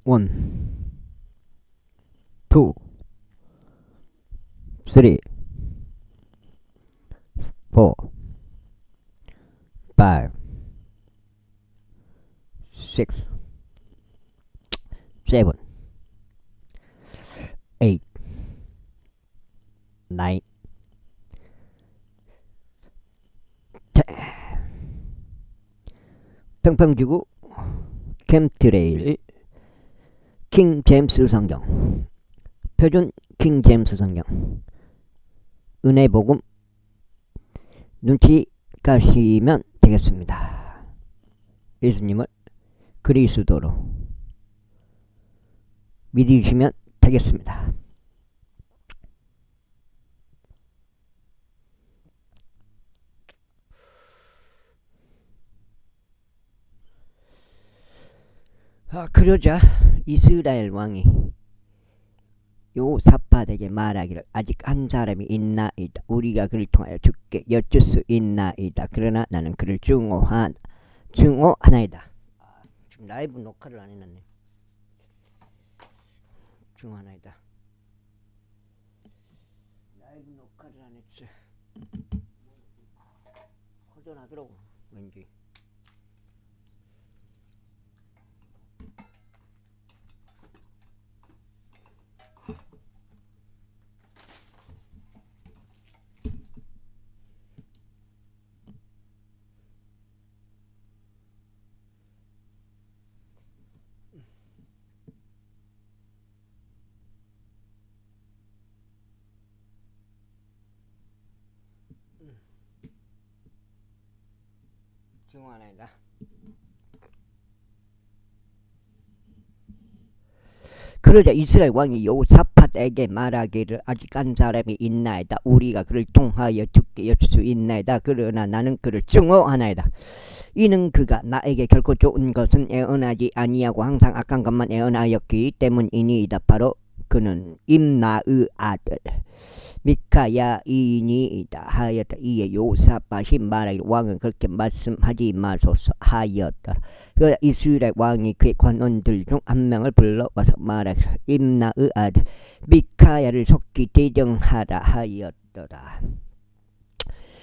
1, 2, 3, 4, 5, 6, 7, 8, 9, 10. 평평지구 캠트레일 킹 제임스 성경, 표준 킹 제임스 성경, 은혜복음 눈치 가시면 되겠습니다. 예수님을 그리스도로 믿으시면 되겠습니다. 그러자 이스라엘 왕이 요사밧에게 말하기를, 아직 한 사람이 있나이다. 우리가 그를 통하여 죽게 여쭐 수 있나이다. 그러나 나는 그를 증오하나이다. 지금 라이브 녹화를 안 해놨네. 증오하나이다. 라이브 녹화를 안 했어. 허전하더라고 왠지. 증오하나이다. 그러자 이스라엘 왕이 요사밧에게 말하기를, 아직 한 사람이 있나이다. 우리가 그를 통하여 죽게 여쭐 수 있나이다. 그러나 나는 그를 증오하나이다. 이는 그가 나에게 결코 좋은 것은 애언하지 아니하고 항상 악한 것만 애언하였기 때문이니이다. 바로 그는 임나의 아들 미카야이니이다 하였다. 이에 요사밧이 말하기를, 왕은 그렇게 말씀하지 마소서 하였더라. 그 이스라엘 왕이 그의 관원들 중 한 명을 불러와서 말하기를, 임나의 아들 미카야를 속히 대정하라 하였더라.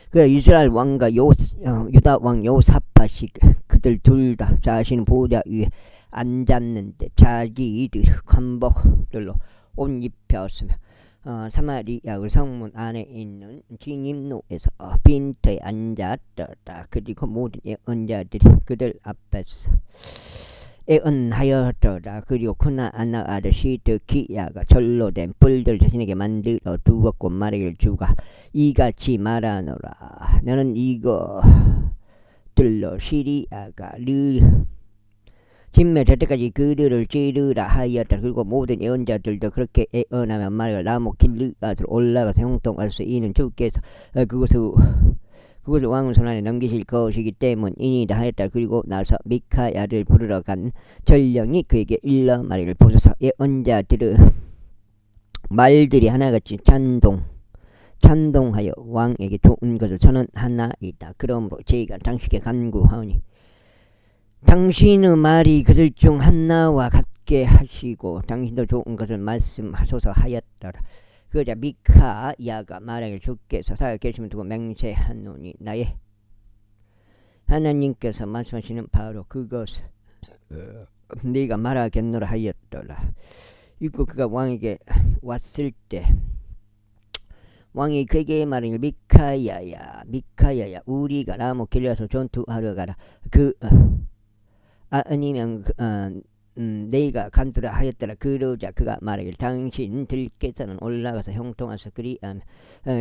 그 이스라엘 왕과 유다 왕 요사밧이 그들 둘 다 자신 보좌 위에 앉았는데 자기들 관복들로 옷 입혔으며 사마리아의 성문 안에 있는 진입로에서 빈터에 앉았더라. 그리고 모든 예언자들이 그들 앞에서 예언하였더라. 그리고 그나아나 아들 시드기야가 절로 된 뿔들 자신에게 만들어 두었고 말하기를, 주가 이같이 말하노라. 너는 이것들로 시리아가 진멸될 때까지 그들을 찌르라 하였다. 그리고 모든 예언자들도 그렇게 예언하며 말하기를, 나무 길르앗으로 올라가서 형통할 수 있는 주께서 그것을 왕의 손안에 넘기실 것이기 때문이니이다 하였다. 그리고 나서 미카야를 부르러 간 전령이 그에게 일러 말하기를, 보소서 예언자들의 말들이 하나같이 찬동하여 왕에게 좋은 것을 선언하나이다. 그러므로 저희가 당신께 간구하오니 당신의 말이 그들 중 하나와 같게 하시고 당신도 좋은 것을 말씀하소서 하였더라. 그러자 미카야가 말하기를, 주께서 살아계심을 두고 맹세하노니 나의 하나님께서 말씀하시는 바로 그것을 네가 말하겠노라 하였더라. 이고 그가 왕에게 왔을 때 왕이 그에게 말하기를, 미카야야 우리가 라모 길르앗으로 전투하러 가라. 아니면 네가 간두라 하였더라. 그러자 그가 말하기를, 당신들께서는 올라가서 형통하서 그리하면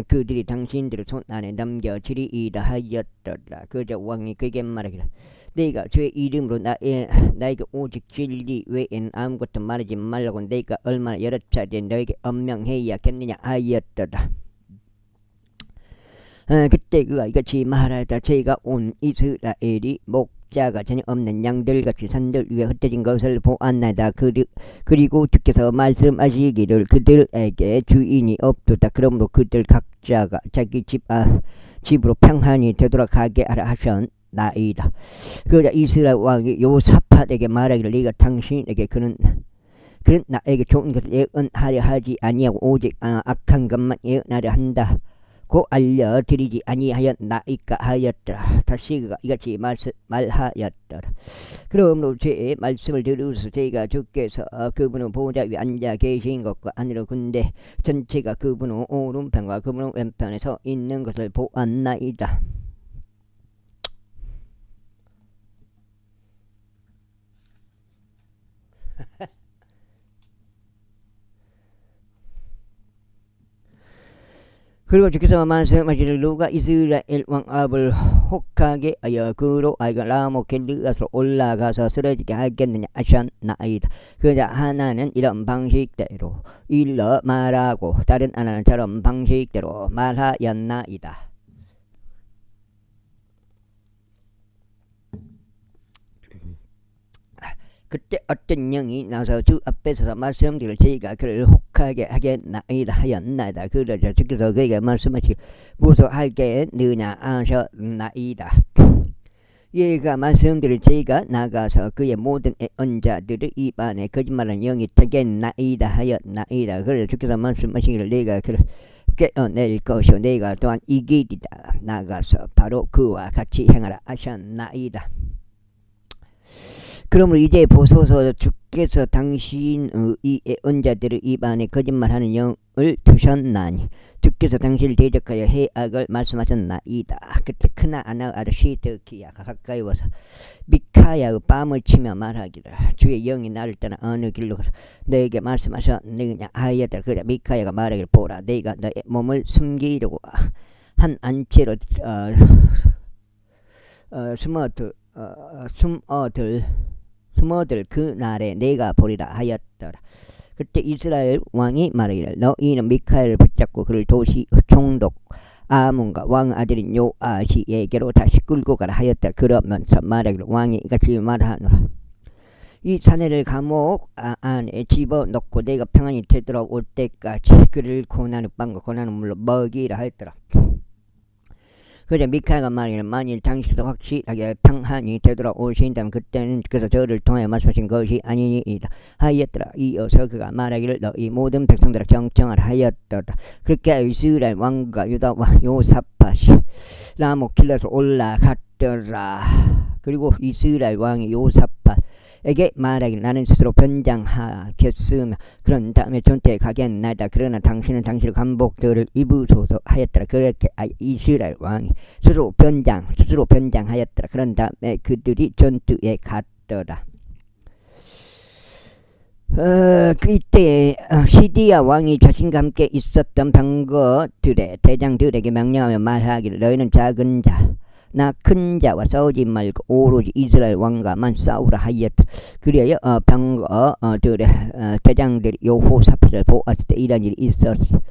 그들이 당신들의 손 안에 넘겨지리이다 하였더라. 그러자 왕이 그에게 말하기를, 네가 주의 이름으로 나에게 오직 진리 외엔 아무것도 말하지 말라고 내가 얼마나 여러 차례 너에게 엄명해야겠느냐 하였더라. 그때 그가 이같이 말하였다. 저희가 온 이스라엘이 목자가 전혀 없는 양들같이 산들 위에 흩어진 것을 보았나이다. 그리고 주께서 말씀하시기를, 그들에게 주인이 없도다. 그러므로 그들 각자가 자기 집으로 평안히 되돌아가게 하라 하셨나이다. 그러자 이스라엘 왕이 요사밧에게 말하기를, 네가 당신에게 그는 그는 나에게 좋은 것을 예언하려 하지 아니하고 오직 악한 것만 예언하려 한다 고 알려드리지 아니하였나이까 하였더라. 다시 그가 이같이 말하였더라. 그러므로 제 말씀을 들으소서. 제가 주께서 그분은 보좌 위에 앉아 계신 것과 하늘 군대 전체가 그분의 오른편과 그분의 왼편에 서 있는 것을 보았나이다. 그리고 주께서 말씀하시기를 누가 이스라엘 왕 아합을 혹하게 하여 그로 하여금 라모 길르앗으로 올라가서 쓰러지게 하겠느냐 하셨나이다. 그러자 하나는 이런 방식대로 일러 말하고 다른 하나는 저런 방식대로 말하였나이다. 그때 어떤 영이 나서 주 앞에 서서 말씀드릴 저희가 그를 혹하게 하겠나이다 하였나이다. 그러자 주께서 그에게 말씀하시기 무소하겠느냐 하셨나이다. 얘가 말씀드릴 저희가 나가서 그의 모든 애언자들의 입안에 거짓말하는 영이 되겠나이다 하였나이다. 그래서 주께서 말씀하시기를 내가 그를 깨어낼 것이요 내가 또한 이기리다. 나가서 바로 그와 같이 행하라 하셨나이다. 그러므로 이제 보소서 주께서 당신의 이 애언자들의 입안에 거짓말하는 영을 두셨나니 주께서 당신을 대적하여 해악을 말씀하셨나이다. 그때 크나아나 아르시 드키야가 가까이 와서 미카야의 뺨을 치며 말하기를 주의 영이 나를 떠나 어느 길로 가서 너에게 말씀하셨느냐 하였다. 그래 미카야가 말하기를 보라 내가 너의 몸을 숨기려고 한 안채로 숨어들 그 날에 내가 보리라 하였더라. 그때 이스라엘 왕이 말하기를 너희는 미카엘을 붙잡고 그를 도시 총독 아문과 왕 아들인 요아시에게로 다시 끌고 가라 하였다. 그러면서 말하기를 왕이 이같이 말하노라. 이 사내를 감옥 안에 집어넣고 내가 평안히 되돌아올 때까지 그를 고난의 빵과 고난의 물로 먹이라 하였더라. 그러자 미카야가 말하기를 만일 당신께서 확실하게 평안히 되돌아오신다면 그때는 그래서 저를 통하여 말씀하신 것이 아니니이다 하였더라. 이어서 그가 말하기를 너희 모든 백성들아 경청하라 하였더라. 그렇게 이스라엘 왕과 유다 왕 요사팟이 라못 길라서 올라갔더라. 그리고 이스라엘 왕이 요사팟에게 말하기를 나는 스스로 변장하겠으며 그런 다음에 전투에 가겠나이다. 그러나 당신은 당신의 관복들을 입으소서 하였더라. 그렇게 이스라엘 왕이 스스로 변장하였더라. 그런 다음에 그들이 전투에 갔더라. 그때 시디야 왕이 자신과 함께 있었던 병거들의 대장들에게 명령하며 말하기를 너희는 작은 자 나 큰 자와 싸우지 말고 오로지 이스라엘 왕과만 싸우라 하였다. 그리하여 병거들의 대장들이 여호사밧을 보았을 때 이런 일이 있었어.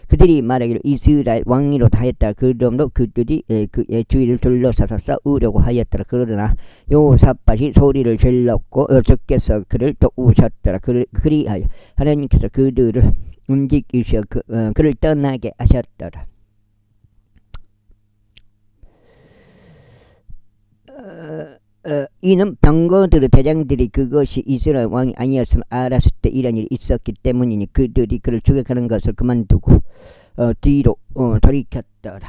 그들이 말하기를 이스라엘 왕이로다 하였다. 그러므로 그들이 그의 주위를 둘러싸서 싸우려고 하였더라. 그러나 여호사밧이 소리를 질렀고 주께서 그를 도우셨더라. 그리하여 하나님께서 그들을 움직이셔 그를 떠나게 하셨더라. 이는 병거들의 대장들이 그것이 이스라엘 왕이 아니었음을 알았을 때 이런 일이 있었기 때문이니 그들이 그를 추격하는 것을 그만두고 뒤로 돌이켰더라.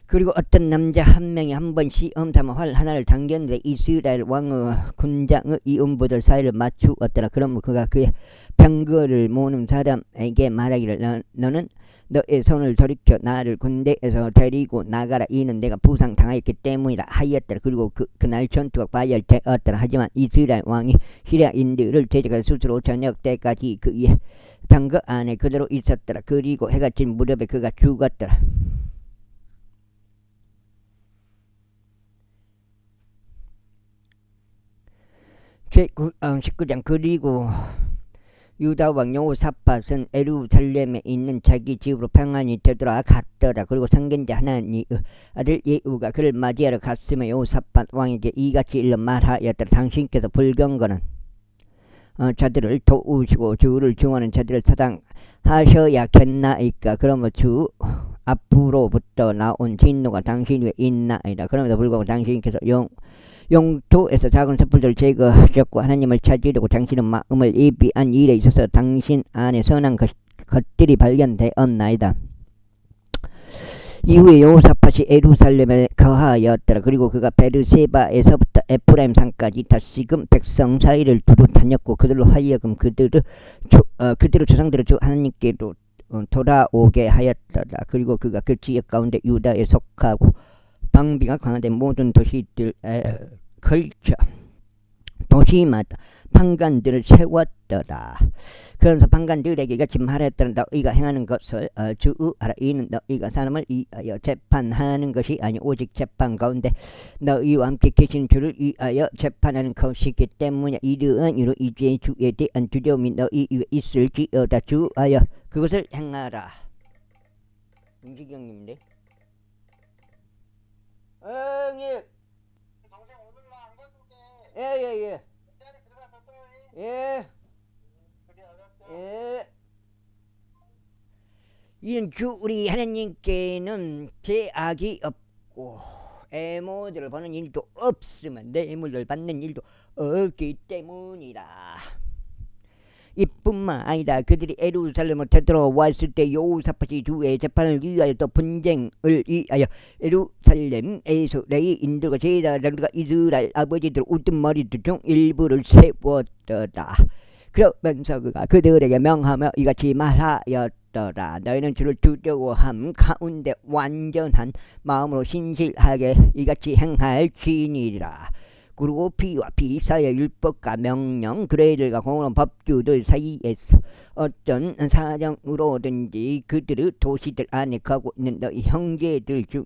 그리고 어떤 남자 한 명이 한 번 시험 삼아 활 하나를 당겼는데 이스라엘 왕의 군장의 이음부들 사이를 맞추었더라. 그러면 그가 그의 병거를 모는 사람에게 말하기를 너는 너의 손을 돌이켜 나를 군대에서 데리고 나가라. 이는 내가 부상당하였기 때문이라 하였더라. 그리고 그날 전투가 과열되었더라. 하지만 이스라엘 왕이 시리아인들을 대적할 스스로 저녁 때까지 그의 병거 안에 그대로 있었더라. 그리고 해가 진 무렵에 그가 죽었더라. 제19장 그리고 유다 왕 여호사밧은 예루살렘에 있는 자기 집으로 평안히 되돌아갔더라. 그리고 선견자 하나니의 아들 예후가 그를 맞이하러 갔으며 여호사밧 왕에게 이같이 일러 말하였더라. 당신께서 불경건한 자들을 도우시고 주를 증오하는 자들을 사당하셔야겠나이까. 그러면 주 앞으로부터 나온 진노가 당신 위에 있나이다. 그럼에도 불구하고 당신께서 영토에서 작은 섣불들을 제거하셨고 하나님을 찾으려고 당신은 마음을 예비한 일에 있어서 당신 안에 선한 것들이 발견되었나이다. 이후에 여호사밧이 예루살렘에 거하였더라. 그리고 그가 베르세바에서부터 에프라임 산까지 다시금 백성 사이를 두루 다녔고 그들로 하여금 그들의 조상들의 주 하나님께로 돌아오게 하였더라. 그리고 그가 그 지역 가운데 유다에 속하고 방비가 강화된 모든 도시들에 걸쳐 도시마다 판관들을 세웠더라. 그러면서 판관들에게 이같이 말했더라. 너희가 행하는 것을 주의하라. 이는 너희가 사람을 위하여 재판하는 것이 아니 오직 재판 가운데 너희와 함께 계신 주를 위하여 재판하는 것이기 때문에 이러한 이로 이제 주에 대한 두려움이 너희 위에 있을지어다. 주하여 그것을 행하라. 윤지경님인데. 예. 동생 오늘만 안 가줄게. 예. 자리 들어가서 또 해. 예. 그래 알았어. 예. 이는 주 우리 하나님께는 죄악이 없고 애모들을 보는 일도 없으면 뇌물을 받는 일도 없기 때문이라. 이뿐만 아니라 그들이 예루살렘을 되돌아왔을 때 여호사밧이 주의 재판을 위하여 또 분쟁을 위하여 예루살렘에서 레위인들과 제사장들과 이스라엘 아버지들 우두머리들 중 일부를 세웠더라. 그러면서 그가 그들에게 명하며 이같이 말하였더라. 너희는 주를 두려워함 가운데 완전한 마음으로 신실하게 이같이 행할지니라. 그리고 피와 피사의 율법과 명령 그레이들과 공헌 법주들 사이에서 어떤 사정으로든지 그들의 도시들 안에 가고 있는 너희 형제들 중에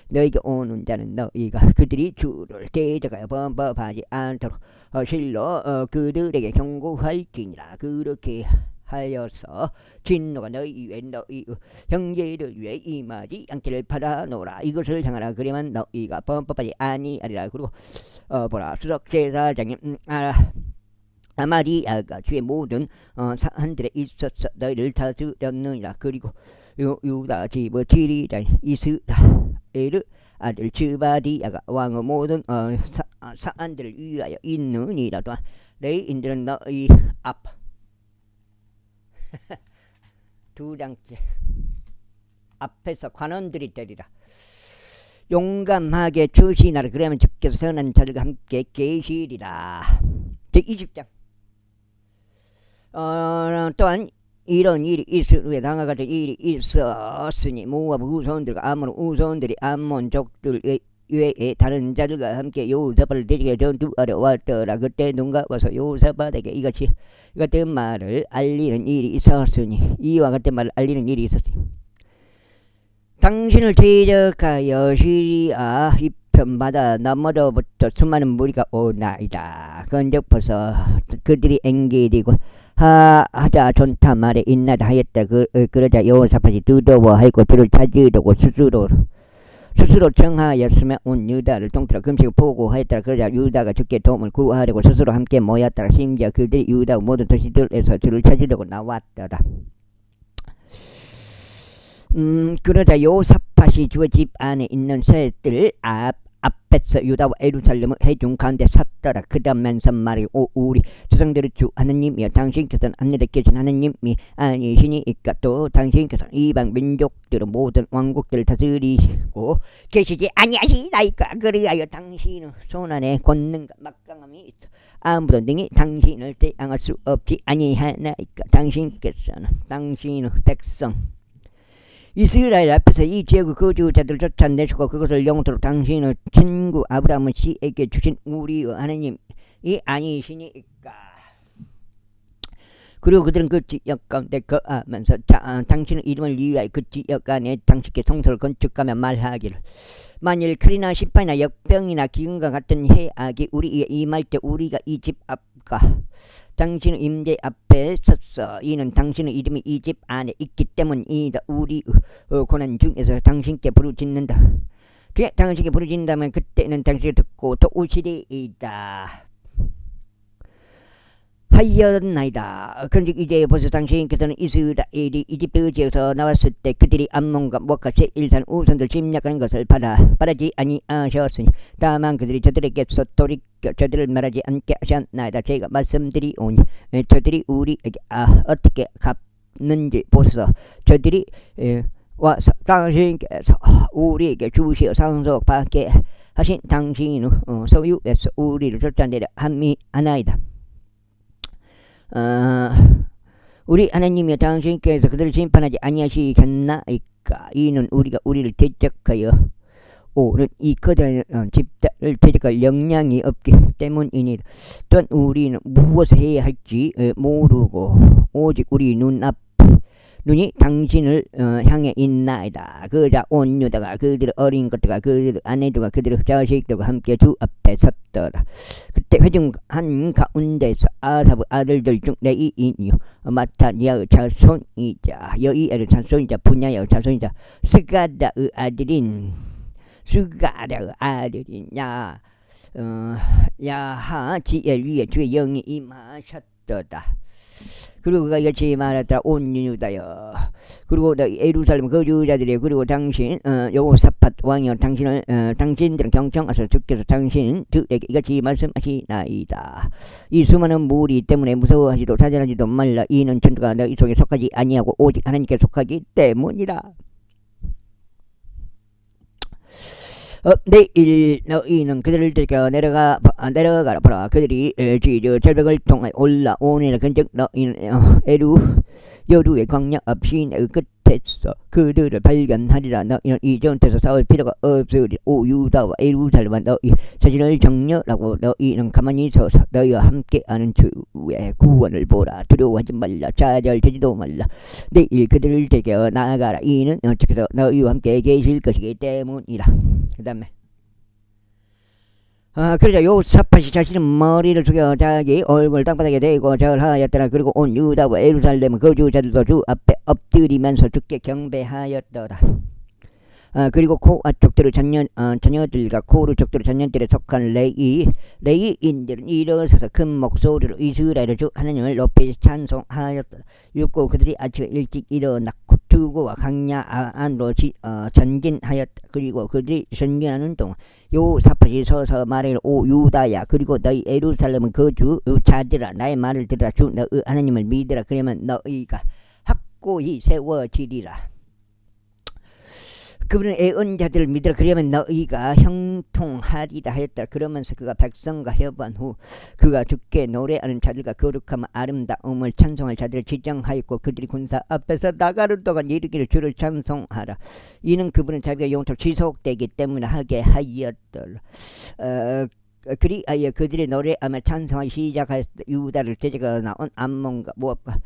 너희에게 오는 자는 너희가 그들이 주를 대적하여 범법하지 않도록 실로 그들에게 경고할지니라. 그렇게 하여서 진노가 너희 위에 너희 형제를 위해 임하지 않기를 바라노라. 이것을 향하라. 그러면 너희가 범법하지 아니하리라. 그리고 보라 수석 제사장이 아마리아가 주의 모든 사한들에 있어서 너희를 다스렸느니라. 그리고 유다 지부 지리장 이스라엘 아들 즈바디아가 왕의 모든 사한들을 위하여 있느니라. 또한 레위인들은 너희 앞 두 장째 앞에서 관원들이 되리라. 용감하게 주시나라. 그러면 주께서 선한 자들과 함께 계시리라. 제20장 또한 이런 일이 있을 후에 다음과 같은 일이 있었으니 모압 우선들과 아몬 우선들이 암몬족들 외에 다른 자들과 함께 여호사밧을 데리고 전투하러 왔더라. 그때 누가 와서 여호사밧에게 이같이 같은 말을 알리는 일이 있었으니 이와 같은 말을 알리는 일이 있었으니 당신을 대적하여 시리아 이편바다 너머로부터 수많은 무리가 오나이다. 건적버서 그들이 앵기리고 하자 존타 말에 인나다 하였다. 그러자 여호사밧이 두려워하고 주를 찾으려고 스스로 청하였으며 온 유다를 통틀어 금식을 보고하였더라. 그러자 유다가 주께 도움을 구하려고 스스로 함께 모였더라. 심지어 그들이 유다 모든 도시들에서 주를 찾으려고 나왔더라. 그러자 여호사밧이 주의 집 안에 있는 새들 앞에서 유다와 예루살렘의 회중 가운데 섰더라. 그러면서 말이오 우리 조상들의 주 하나님이여 당신께서는 하늘에 계신 하나님이 아니시니까 또 당신께서는 이방 민족들의 모든 왕국들을 다스리고 계시지 아니하시나이까. 그리하여 당신의 손안에 권능과 막강함이 있어 아무도 능히 당신을 대항할 수 없지 아니하나이까. 당신께서는 당신의 백성 이스라엘 앞에서 이 지역의 거주자들을 쫓아내시고 그것을 영토로 당신의 친구 아브라함 씨에게 주신 우리의 하나님이 아니시니까. 그리고 그들은 그 지역 가운데 거하면서 당신의 이름을 위하여 그 지역 안에 당신께 성소를 건축하며 말하기를 만일 칼이나 심판이나 역병이나 기근과 같은 해악이 우리에게 임할 때 우리가 이 집 앞과 당신의 임재 앞에 섰어. 이는 당신의 이름이 이 집 안에 있기 때문이다. 우리 고난 중에서 당신께 부르짖는다. 당신께 부르짖는다면 그때는 당신이 듣고 도우시리이다. 하였나이다. 그런즉 이제 벌써 당신께서는 이스라엘이 이집트 지에서 나왔을 때 그들이 암몬과 모압과 세일산 우선들 침략하는 것을 바라지 아니하셨으니 다만 그들이 저들에게서 돌이켜 저들을 말하지 않게 하셨나이다. 제가 말씀드리오니 저들이 우리에게 어떻게 갚는지 보소서. 저들이 와서 당신께서 우리에게 주시어 상속받게 하신 당신의 소유에서 우리를 쫓아내려 함이하나이다. 우리 하나님이여 당신께서 그들을 심판하지 아니하시겠나이까. 이는 우리가 우리를 대적하여 오는 이 커다란 집단을 대적할 역량이 없기 때문이니다. 또한 우리는 무엇을 해야 할지 모르고 오직 우리 눈이 당신을 향해 있나이다. 그자 온 유다가 그들의 어린 것들과 그들의 아내들과 그들의 자식들과 함께 주 앞에 섰더라. 그때 회중한 가운데서 아삽의 아들들 중 레이인이요 마타니아의 자손이자 여이엘의 자손이자 분야의 자손이자 스가랴의 아들인 야하지엘 위에 주의 영이 임하셨도다. 그리고 그가 이같이 말했다. 온 유다여, 그리고 예루살렘 거주자들이, 그리고 당신 여호사밧 왕이여 당신들은 경청하소서. 주께서 당신들에게 이같이 말씀하시나이다. 이 수많은 무리 때문에 무서워하지도 자잘하지도 말라. 이는 전투가 너희 속에 속하지 아니하고 오직 하나님께 속하기 때문이라. 내일 너희는 그들을 들여 내려가라 보라. 그들이 절벽을 통하여 올라오니라. 근즉 너희는 여루의 광야 앞시내의 끝에서 그들을 발견하리라. 너희는 이 전투에서 싸울 필요가 없으리라. 오 유다와 예루살렘아, 너희 자신을 정렬하고 너희는 가만히 서서 너희와 함께하는 주의 구원을 보라. 두려워하지 말라. 좌절되지도 말라. 내일 그들을 들여 나아가라. 이는 어떻게서 너희와 함께 계실 것이기 때문이라. 그 다음에 그러자 요사밧이 자신의 머리를 숙여 자기 얼굴 땅바닥에 대고 절하였더라. 그리고 온 유다와 예루살렘 거주자들도 주 앞에 엎드리면서 주께 경배하였더라. 그리고 코아 족들의 자녀들과 코르 족들의 자녀들에 속한 레이인들은 일어서서 큰 목소리로 이스라엘의 주 하나님을 높이 찬송하였더라. 육고 그들이 아침에 일찍 일어났고 두고와 강야 안으로 전진하였다. 그리고 그들이 전진하는 동안 요사밧이 서서 말하기를, 오 유다야, 그리고 너희 예루살렘은 거주자들아, 나의 말을 들으라. 주 너희 하나님을 믿으라. 그러면 너희가 확고히 세워지리라. 그분은 애언자들을 믿으라. 그러면 너희가 형통하리라 하였다. 그러면서 그가 백성과 협한 후 그가 주께 노래하는 자들과 거룩함 아름다움을 찬송할 자들을 지정하였고 그들이 군사 앞에서 나가는 동안 이르기를 주를 찬송하라. 이는 그분은 자기가 영토로 지속되기 때문에 하게 하였더라. 그리하여 그들이 노래하며 찬송하기 시작하였을 때 유다를 대적하여 나온 암몬과 모압과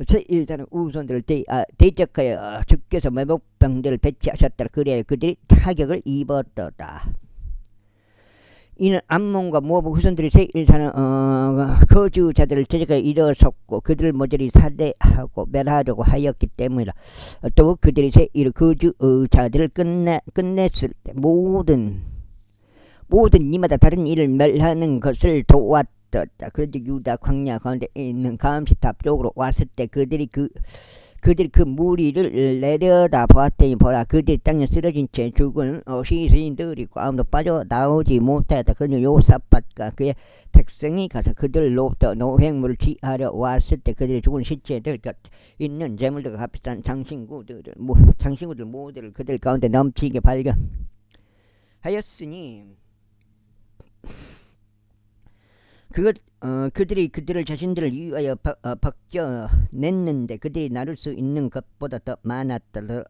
세일산의 우선들을 대적하여 주께서 매복병들을 배치하셨더라. 그래야 그들이 타격을 입었더라. 이는 암몬과 모압 후손들이 세일산의 거주자들을 대적하여 일어섰고 그들을 모조리 살해하고 멸하려고 하였기 때문이라. 또 그들이 세일 거주자들을 끝냈을 때 모든 이마다 다른 일을 멸하는 것을 도왔더라. 그런데 유다 광야 가운데 있는 감시탑 쪽으로 왔을 때 그들이 그 무리를 내려다 보았더니 보라, 그들이 땅에 쓰러진 채 죽은 시신들이고 아무도 빠져나오지 못하였다. 그러니 요사밧과 그의 백성이 가서 그들로부터 노획물을 취하려 왔을 때 그들이 죽은 시체들 곁에 있는 재물들과 값비싼 장신구들 모두를 그들 가운데 넘치게 발견하였으니 그들이 그들을 자신들을 위하여 벗겨냈는데 그들이 나눌 수 있는 것보다 더 많았더라.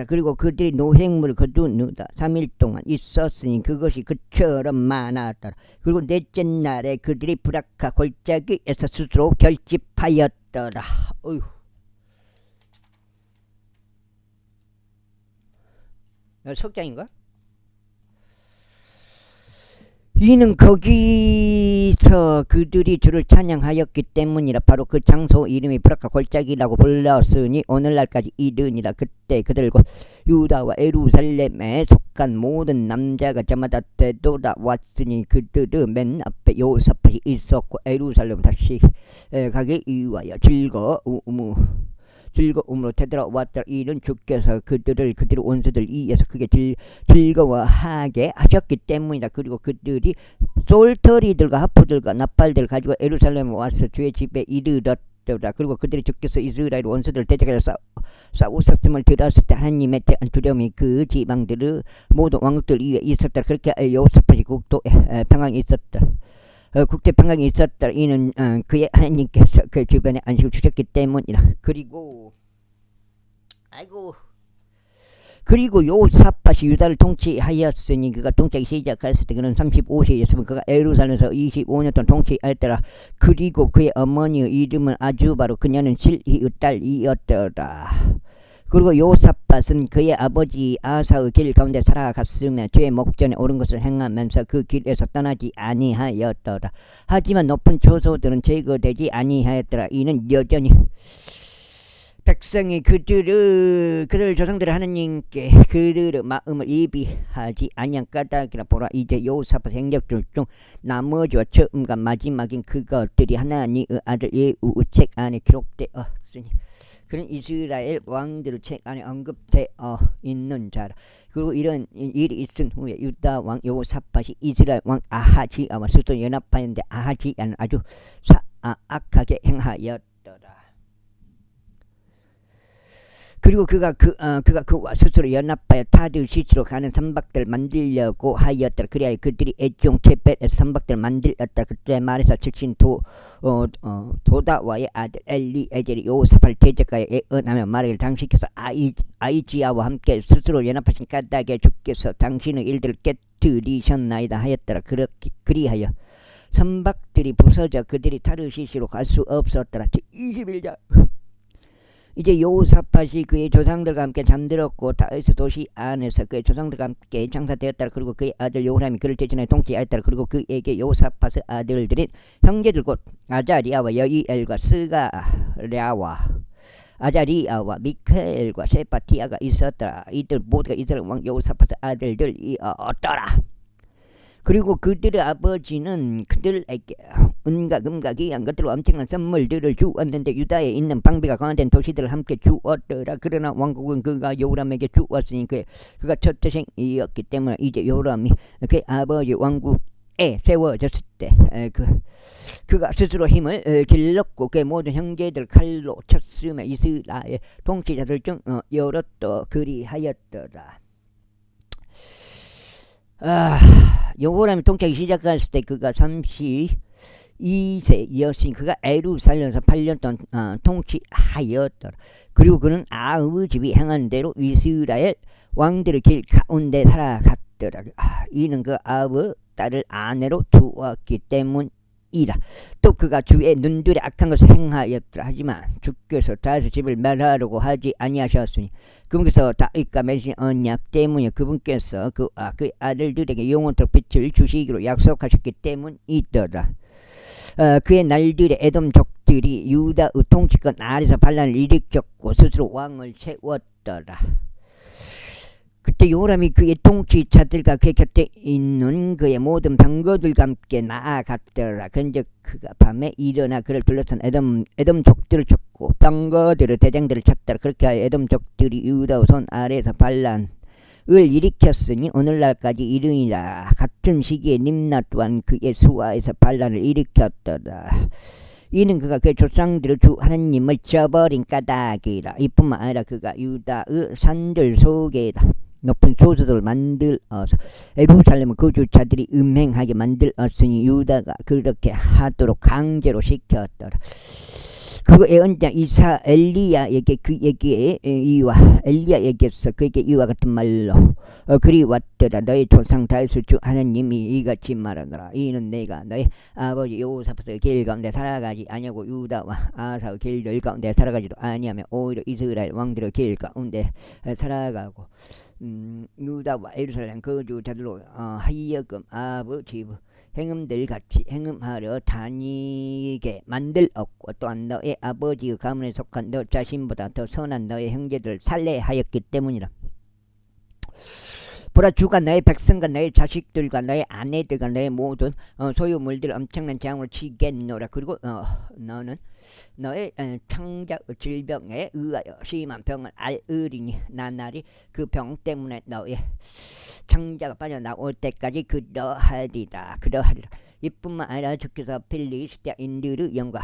그리고 그들이 노획물을 거두느라 3일 동안 있었으니 그것이 그처럼 많았더라. 그리고 넷째 날에 그들이 브라카 골짜기에서 스스로 결집하였더라. 어휴. 석장인가? 이는 거기서 그래서 그들이 주를 찬양하였기 때문이라. 바로 그 장소 이름이 브라카 골짜기라고 불렀으니 오늘날까지 이르니라. 그때 그들 곧 유다와 예루살렘에 속한 모든 남자가 저마다 되돌아왔으니 그들은 맨 앞에 요사팟이 있었고 예루살렘 다시 가기 위하여 즐거움으로 되돌아왔다. 이는 주께서 그들의 원수들 이에서 크게 즐거워하게 하셨기 때문이다. 그리고 그들이 솔터리들과 하프들과 나팔들 가지고 예루살렘에 와서 주의 집에 이르렀더라. 그리고 그들이 주께서 이스라엘 원수들 대적하여 싸우셨음을 들었을 때 하나님의 대한 두려움이 그 지방들의 모든 왕국들 위에 있었다. 그렇게 요사팟이 국도에 평강이 있었다. 국제 평강이 있었다. 이는 그의 하나님께서 그 주변에 안식을 주셨기 때문이라. 그리고 요사팟이 유다를 통치하였으니 그가 통치하기 시작했을 때 그는 35세였으면 그가 예루살렘에서 25년 동안 통치하였더라. 그리고 그의 어머니의 이름은 아주 바로 그녀는 실히의 딸이었더라. 그리고 요사팟은 그의 아버지 아사의 길 가운데 살아갔으며 주의 목전에 옳은 것을 행하면서 그 길에서 떠나지 아니하였더라. 하지만 높은 초소들은 제거되지 아니하였더라. 이는 여전히 백성이 그들 조상들의 하나님께 그들의 마음을 예비하지 아니한 까닭이라. 보라, 이제 요사팟 행적들 중 나머지와 처음과 마지막인 그것들이 하나님의 아들 예후의 책 안에 기록되었으니 그는 이스라엘 왕들의 책 안에 언급되어 있는 자라. 그리고 이런 일이 있은 후에 유다 왕 요사팟이 이스라엘 왕 아하지야와 스스로 연합하였는데 아하지야는 아주 악하게 행하였더라. 그리고 그가 그와 스스로 연합하여 타드시스로 가는 선박들 만들려고 하였더라. 그리하여 그들이 에종 케벳에서 선박들 만들었다. 그때 말에서 출신 도다와의 아들 엘리에젤이 요사팟을 대적하여 예언하며 말하기를 당신께서 아이지야와 함께 스스로 연합하신 까닭에 주께서 당신의 일들을 깨뜨리셨나이다 하였더라. 그리하여 선박들이 부서져 그들이 타르시시로 갈 수 없었더라. 21장. 이제 요사팟이 그의 조상들과 함께 잠들었고 다윗의 도시 안에서 그의 조상들과 함께 장사되었더라. 그리고 그의 아들 요람이 그를 대신하여 통치하였더라. 그리고 그에게 요사팟의 아들들인 형제들 곧 아자리아와 여이엘과 스가랴와 아자리아와 미카엘과 세파티아가 있었더라. 이들 모두가 이스라엘 왕 요사팟의 아들들이었더라. 그리고 그들의 아버지는 그들에게 은과 금과 귀한 것들과 엄청난 선물들을 주었는데 유다에 있는 방비가 강화된 도시들을 함께 주었더라. 그러나 왕국은 그가 요람에게 주었으니 그가 첫 태생이었기 때문에 이제 요람이 그의 아버지 왕국에 세워졌을 때 그가 스스로 힘을 길렀고 그의 모든 형제들 칼로 쳤으며 이스라엘 통치자들 중 여럿도 그리하였더라. 요람이 통치하기 시작했을 때 그가 32세였으니 그가 예루살렘에서 8년 동안 통치하였더라. 그리고 그는 아흐의 집이 행한 대로 이스라엘 왕들의 길 가운데 살아갔더라. 이는 그 아흐의 딸을 아내로 두었기 때문이라. 또 그가 주의 눈들에 악한 것을 행하였더라. 하지만 주께서 다윗의 집을 멸하려고 하지 아니하셨으니 그분께서 다윗과 맺은 언약 때문에 그분께서 그 아들들에게 영원토록 빛을 주시기로 약속하셨기 때문이더라. 그의 날들에 에돔족들이 유다의 통치권 아래서 반란을 일으켰고 스스로 왕을 세웠더라. 그때 요람이 그의 통치자들과 그의 곁에 있는 그의 모든 병거들과 함께 나아갔더라. 그런즉 그가 밤에 일어나 그를 둘러싼 에돔족들을 쳤고 병거들의 대장들을 쳤더라. 그렇게 하여 에돔족들이 유다의 손 아래에서 반란을 일으켰으니 오늘날까지 이르니라. 같은 시기에 님나 또한 그의 수하에서 반란을 일으켰더라. 이는 그가 그의 조상들의 주 하나님을 저버린 까닭이라. 이뿐만 아니라 그가 유다의 산들 속에다 높은 소수들을 만들어서 예루살렘의 거주자들이 음행하게 만들었으니 유다가 그렇게 하도록 강제로 시켰더라. 그리고 예언자 이사 엘리야에게 엘리야에게서 그에게 이와 같은 말로 그리 왔더라. 너희 조상 다윗의 주 하나님이 이같이 말하노라. 이는 내가 너희 아버지 요사팟의 길 가운데 살아가지 아니하고 유다와 아사의 길들 가운데 살아가지도 아니하며 오히려 이스라엘 왕들의 길 가운데 살아가고 유다와 예루살렘 거주자들로 하여금 아버지 행음들 같이 행음하려 다니게 만들었고 또한 너의 아버지의 가문에 속한 너 자신보다 더 선한 너의 형제들을 살해하였기 때문이라. 보라 주가 너의 백성과 너의 자식들과 너의 아내들과 너의 모든 소유물들을 엄청난 재앙으로 치겠노라. 그리고 너는 너의 창자 질병에 의하여 심한 병을 앓으리니 나날이 그 병 때문에 너의 창자가 빠져나올 때까지 그러하리라. 이뿐만 아니라 주께서 필리스티아인들의 영과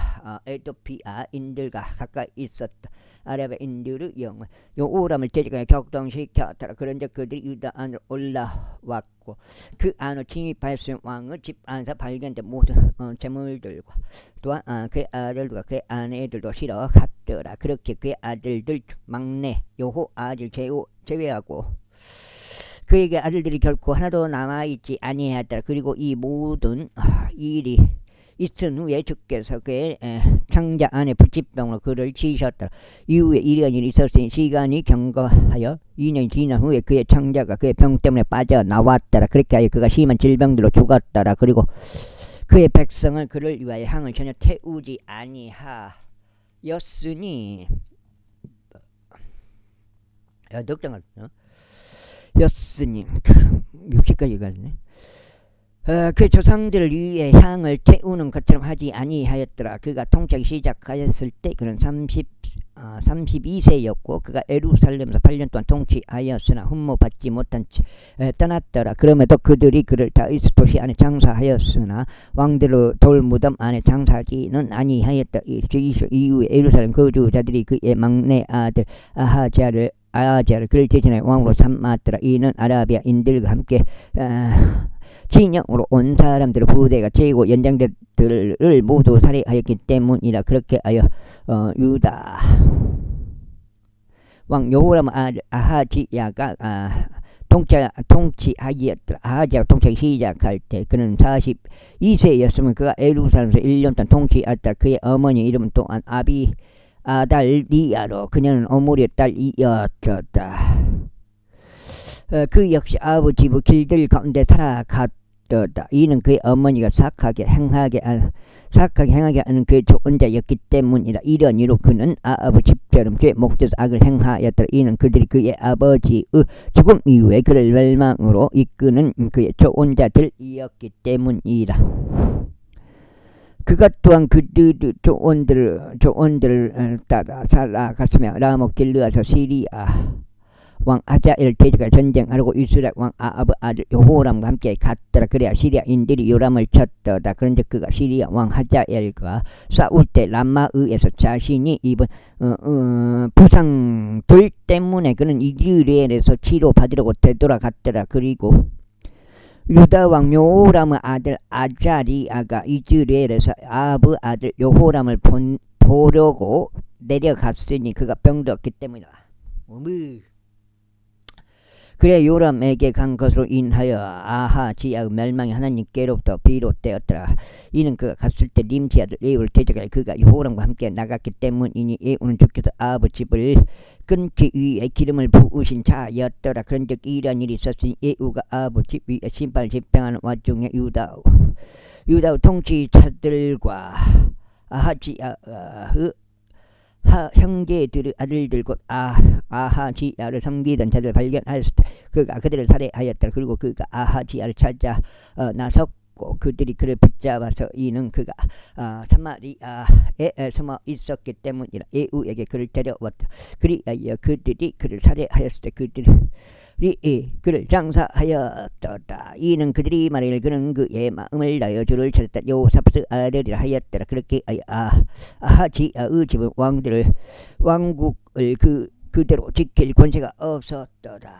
에도피아인들과 가까이 있었다. 아라비아인들의 영을 요오람을 제지간에 격동시켰더라. 그런즉 그들이 유다 안으로 올라왔고 그 안으로 침입하였으면 왕의 집 안에서 발견된 모든 재물들과 또한 그의 아들들과 그의 아내들도 실어갔더라. 그렇게 그의 아들들 막내 요호 아들 제외하고 그에게 아들들이 결코 하나도 남아있지 아니하였더라. 그리고 이 모든 일이 있은 후에 주께서 그의 창자 안에 불치병으로 그를 치셨더라. 이후에 1년이 있었으니 시간이 경과하여 2년이 지난 후에 그의 창자가 그의 병 때문에 빠져나왔더라. 그렇게 하여 그가 심한 질병들로 죽었더라. 그리고 그의 백성을 그를 위하여 향을 전혀 태우지 아니하였으니 넉장을 였으니 60까지 갔네. 그 조상들을 위해 향을 태우는 것처럼 하지 아니하였더라. 그가 통치하기 시작하였을 때 그는 32세였고 그가 예루살렘에서 8년 동안 통치하였으나 흠모받지 못한 채 떠났더라. 그럼에도 그들이 그를 다윗 도시 안에 장사하였으나 왕들의 돌무덤 안에 장사하지는 아니하였더라. 이후에 예루살렘 거주자들이 그의 막내 아들 아하지야를 그를 대신하여 왕으로 삼았더라. 이는 아라비아인들과 함께 진영으로 온 사람들의 부대가 최고 연장자들을 모두 살해하였기 때문이라. 그렇게 하여 유다 왕 여호람 아하지야가 통치하였더라. 아하지야가 통치하기 시작할 때 그는 42세였으면 그가 예루살렘에서 1년 동안 통치하였다. 그의 어머니 이름은 또한 아달리아로 그녀는 오므리의 딸이었다. 그 역시 아버지 집 길들 가운데 살아갔다. 이는 그의 어머니가 사악하게 행하게 하는 그의 좋은 자였기 때문이라. 이런 이로 그는 아버지 집처럼 죄 목적에서 악을 행하였더라. 이는 그들이 그의 아버지의 죽음 이후에 그를 멸망으로 이끄는 그의 좋은 자들이었기 때문이라. 그가 또한 그들의 조언들을 따라 살아갔으며 라못 길르아서 시리아 왕 하자엘 대적과 전쟁하려고 이스라엘 왕 아합의 아들 여호람과 함께 갔더라. 그래야 시리아인들이 요람을 쳤더라. 그런데 그가 시리아 왕 하자엘과 싸울 때 람마의에서 자신이 입은 부상들 때문에 그는 이스라엘에서 치료받으려고 되돌아갔더라. 그리고 유다 왕 요호람의 아들 아자리아가 이스라엘에서 아합의 아들 요호람을 보려고 내려갔으니 그가 병들었기 때문이다. 그래 요람에게 간 것으로 인하여 아하지야의 멸망이 하나님께로부터 비롯되었더라. 이는 그가 갔을 때 림시 아들 예후를 대적하여 그가 여호람과 함께 나갔기 때문이니 예후는 주께서 아합의 집을 끊기 위해 기름을 부으신 자였더라. 그런즉 이런 일이 있었으니 예후가 아합의 집 위에 심판을 집행하는 와중에 유다의 통치자들과 아하지야의 형제들의 아들들 곧 아하지야를 섬기던 자들을 발견하였을 때 그가 그들을 살해하였더라. 그리고 그가 아하지야를 찾아 나섰고 그들이 그를 붙잡아서 이는 그가 사마리아에 숨어 있었기 때문이라. 예후에게 그를 데려왔더라. 그리하여 그들이 그를 살해하였을 때 그들이 그를 장사하였더라. 이는 그들이 말하기를 그는 그의 마음을 다하여 주를 찾았다. 요사밧의 아들이라 하였더라. 그렇게 아하지야의 집은 왕국을 그대로 지킬 권세가 없었더라.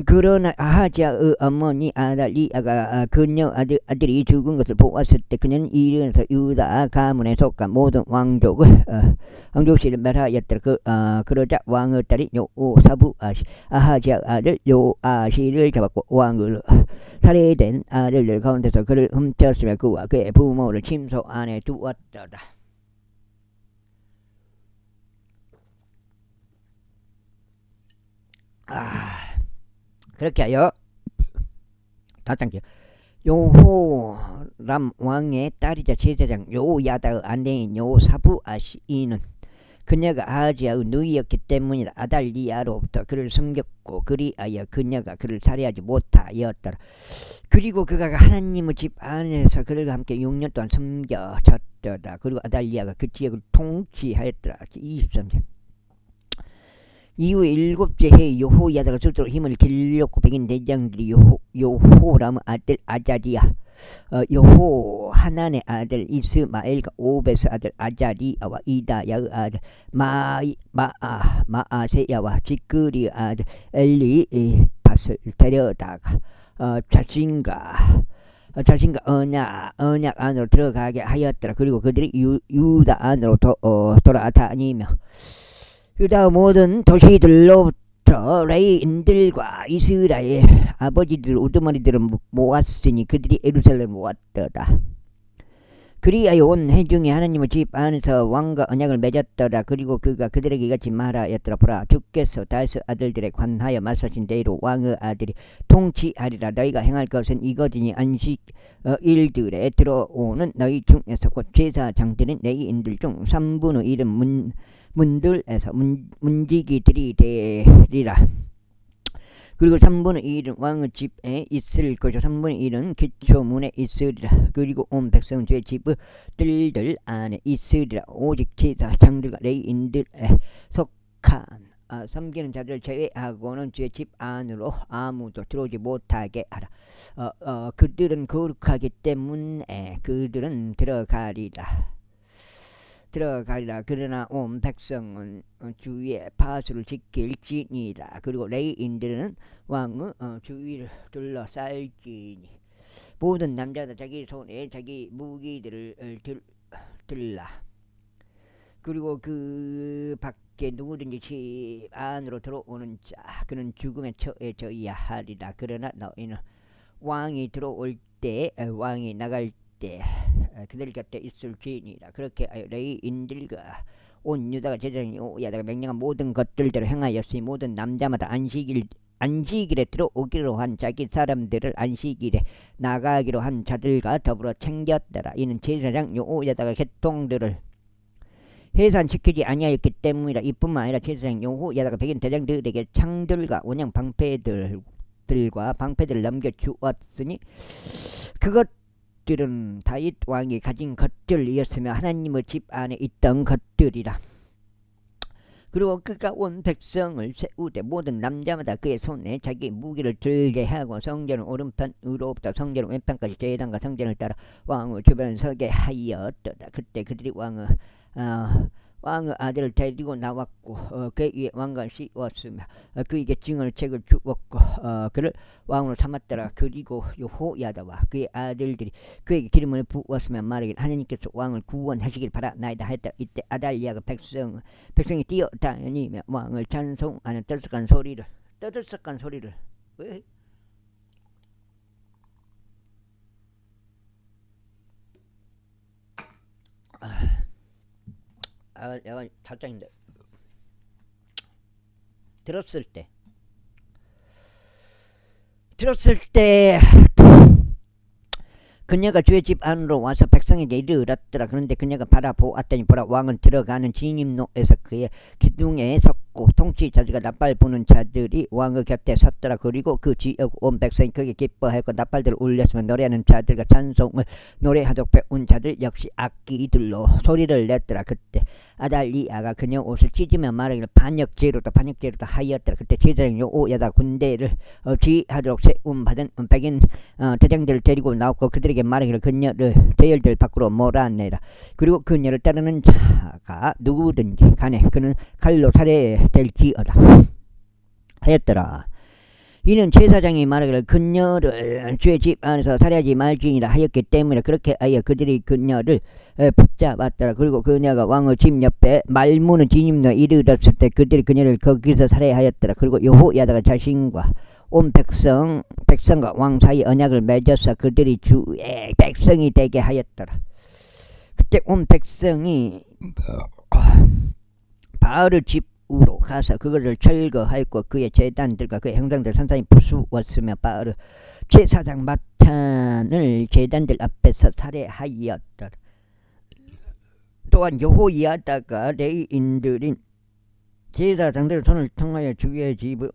그러나 아하지야의 어머니 아달리아가 그녀 아들이 죽은 것을 보았을 때 그녀는 일어나서 유다 가문에 속한 모든 왕족실을 멸하였더라. 그러자 왕의 딸이 요사부아시 아하지야 아들 요아시를 잡았고 왕을 살해된 아들들 가운데서 그를 훔쳤으며 그와 그의 부모를 침소 안에 두었더라. 그렇게 하여 다단계 요호람 왕의 딸이자 제사장 요야다의 아내인 요사부 아시이는 그녀가 아하지야의 누이였기 때문이다. 아달리아로부터 그를 숨겼고 그리하여 그녀가 그를 살해하지 못하였더라. 그리고 그가 하나님의 집 안에서 그들과 함께 6년 동안 숨겨졌더라. 그리고 아달리아가 그 지역을 통치하였더라. 23절 이후에 7째 해에 여호야다가 스스로 힘을 길렀고 백인 대장들이 요호람의 아들 아자리야 여호하난의 아들 이스마엘과 오벳의 아들 아자리아와 이다야의 아들 마아세야와 지끄리의 아들 엘리팟을 데려다가 자신과 언약 안으로 들어가게 하였더라. 그리고 그들이 유다 안으로 돌아다니며 유다 모든 도시들로부터 레인들과 이스라엘 아버지들 우두머리들을 모았으니 그들이 예루살렘에 왔더라. 그리하여 온 회중이 하나님의 집 안에서 왕과 언약을 맺었더라. 그리고 그가 그들에게 이같이 말하였더라. 보라, 주께서 다윗의 아들들에 관하여 말씀하신 대로 왕의 아들이 통치하리라. 너희가 행할 것은 이것이니 안식 일들에 들어오는 너희 중에서 곧 제사장들은 레위인들 중 3분의 1은 문들에서 문지기들이 되리라. 그리고 3분의 1은 왕의 집에 있을 것이요 3분의 1은 기초문에 있으리라. 그리고 온 백성은 주의 집들 안에 있으리라. 오직 제사장들과 레위인들에 속한 섬기는 자들 제외하고는 주의 집 안으로 아무도 들어오지 못하게 하라. 그들은 거룩하기 때문에 그들은 들어가리라. 그러나 온 백성은 주위에 파수를 지킬지니라. 그리고 레위인들은 왕의 주위를 둘러쌀지니 모든 남자가 자기 손에 자기 무기들을 들라. 그리고 그 밖에 누구든지 집 안으로 들어오는 자 그는 죽음에 처해져야 하리라. 그러나 너희는 왕이 들어올 때 왕이 나갈 때 그들 곁에 있을지니라. 그렇게 레위인들과 온 유다가 제사장이 야다가 명령한 모든 것들대로 행하였으니 모든 남자마다 안식일에 들어오기로 한 자기 사람들을 안식일에 나가기로 한 자들과 더불어 챙겼더라. 이는 제사장 여호야다가 개통들을 해산시키지 아니하였기 때문이라. 이뿐만 아니라 제사장 여호야다가 백인 대장들에게 창들과 온양 방패들과 방패들을 넘겨주었으니 그것들은 다윗 왕이 가진 것들이었으며 하나님의 집 안에 있던 것들이라. 그리고 그가 온 백성을 세우되 모든 남자마다 그의 손에 자기 무기를 들게 하고 성전은 오른편으로부터 성전은 왼편까지 제단과 성전을 따라 왕의 주변을 서게 하였더라. 그때 그들이 왕의 아들을 데리고 나왔고 그 위에 왕관을 씌웠으며 그에게 증언의 책을 주었고 그를 왕으로 삼았더라. 그리고 여호야다와 그의 아들들이 그에게 기름을 부었으며 말하기를 하나님께서 왕을 구원하시길 바라나이다 하였더라. 이때 아달리아가 백성이 뛰어다니며 왕을 찬송하는 떠들썩한 소리를 왜? 내가 답장인데 들었을 때 그녀가 주의 집 안으로 와서 백성에게 이르렀더라. 그런데 그녀가 바라보았더니 보라, 왕은 들어가는 진입로에서 그의 기둥에 섰고 통치자들과 나팔 부는 자들이 왕의 곁에 섰더라. 그리고 그 지역 온 백성이 그에게 기뻐하였고 나팔들을 울렸으며 노래하는 자들과 찬송을 노래하도록 배운 자들 역시 악기들로 소리를 냈더라. 그때 아달리아가 그녀 옷을 찢으며 말하기를 반역죄로다 하였더라. 그때 제사장 여호야다 군대를 지휘하도록 세움받은 백인 대장들을 데리고 나왔고 그들에게 말하기를 그녀를 대열들 밖으로 몰아내라. 그리고 그녀를 따르는 자가 누구든지 간에 그는 칼로 살해될지어다 하였더라. 이는 제사장이 말하기를 그녀를 주의 집 안에서 살해하지 말지니라 하였기 때문에 그렇게 하여 그들이 그녀를 붙잡았더라. 그리고 그녀가 왕의 집 옆에 말무는 진입로에 이르렀을 때 그들이 그녀를 거기서 살해하였더라. 그리고 여호야다가 자신과 온 백성과 왕 사이 언약을 맺어서 그들이 주의 백성이 되게 하였더라. 그때 온 백성이 바알을 집 우로 가서 그것을 철거하였고 그의 제단들과 그의 행상들 산산이 부수었으며 바로 제사장 마탄을 제단들 앞에서 살해하였더라. 또한 여호야다가 레위인들인 제사장들 손을 통하여 주의 집의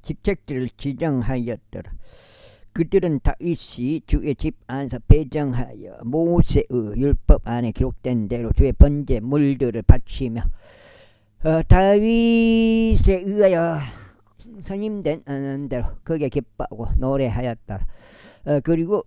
직책들을 지정하였더라. 그들은 다윗이 주의 집 안에서 배정하여 모세의 율법 안에 기록된 대로 주의 번제 물들을 바치며 다윗에 의하여 선임된 대로 거기에 기뻐하고 노래하였더라. 그리고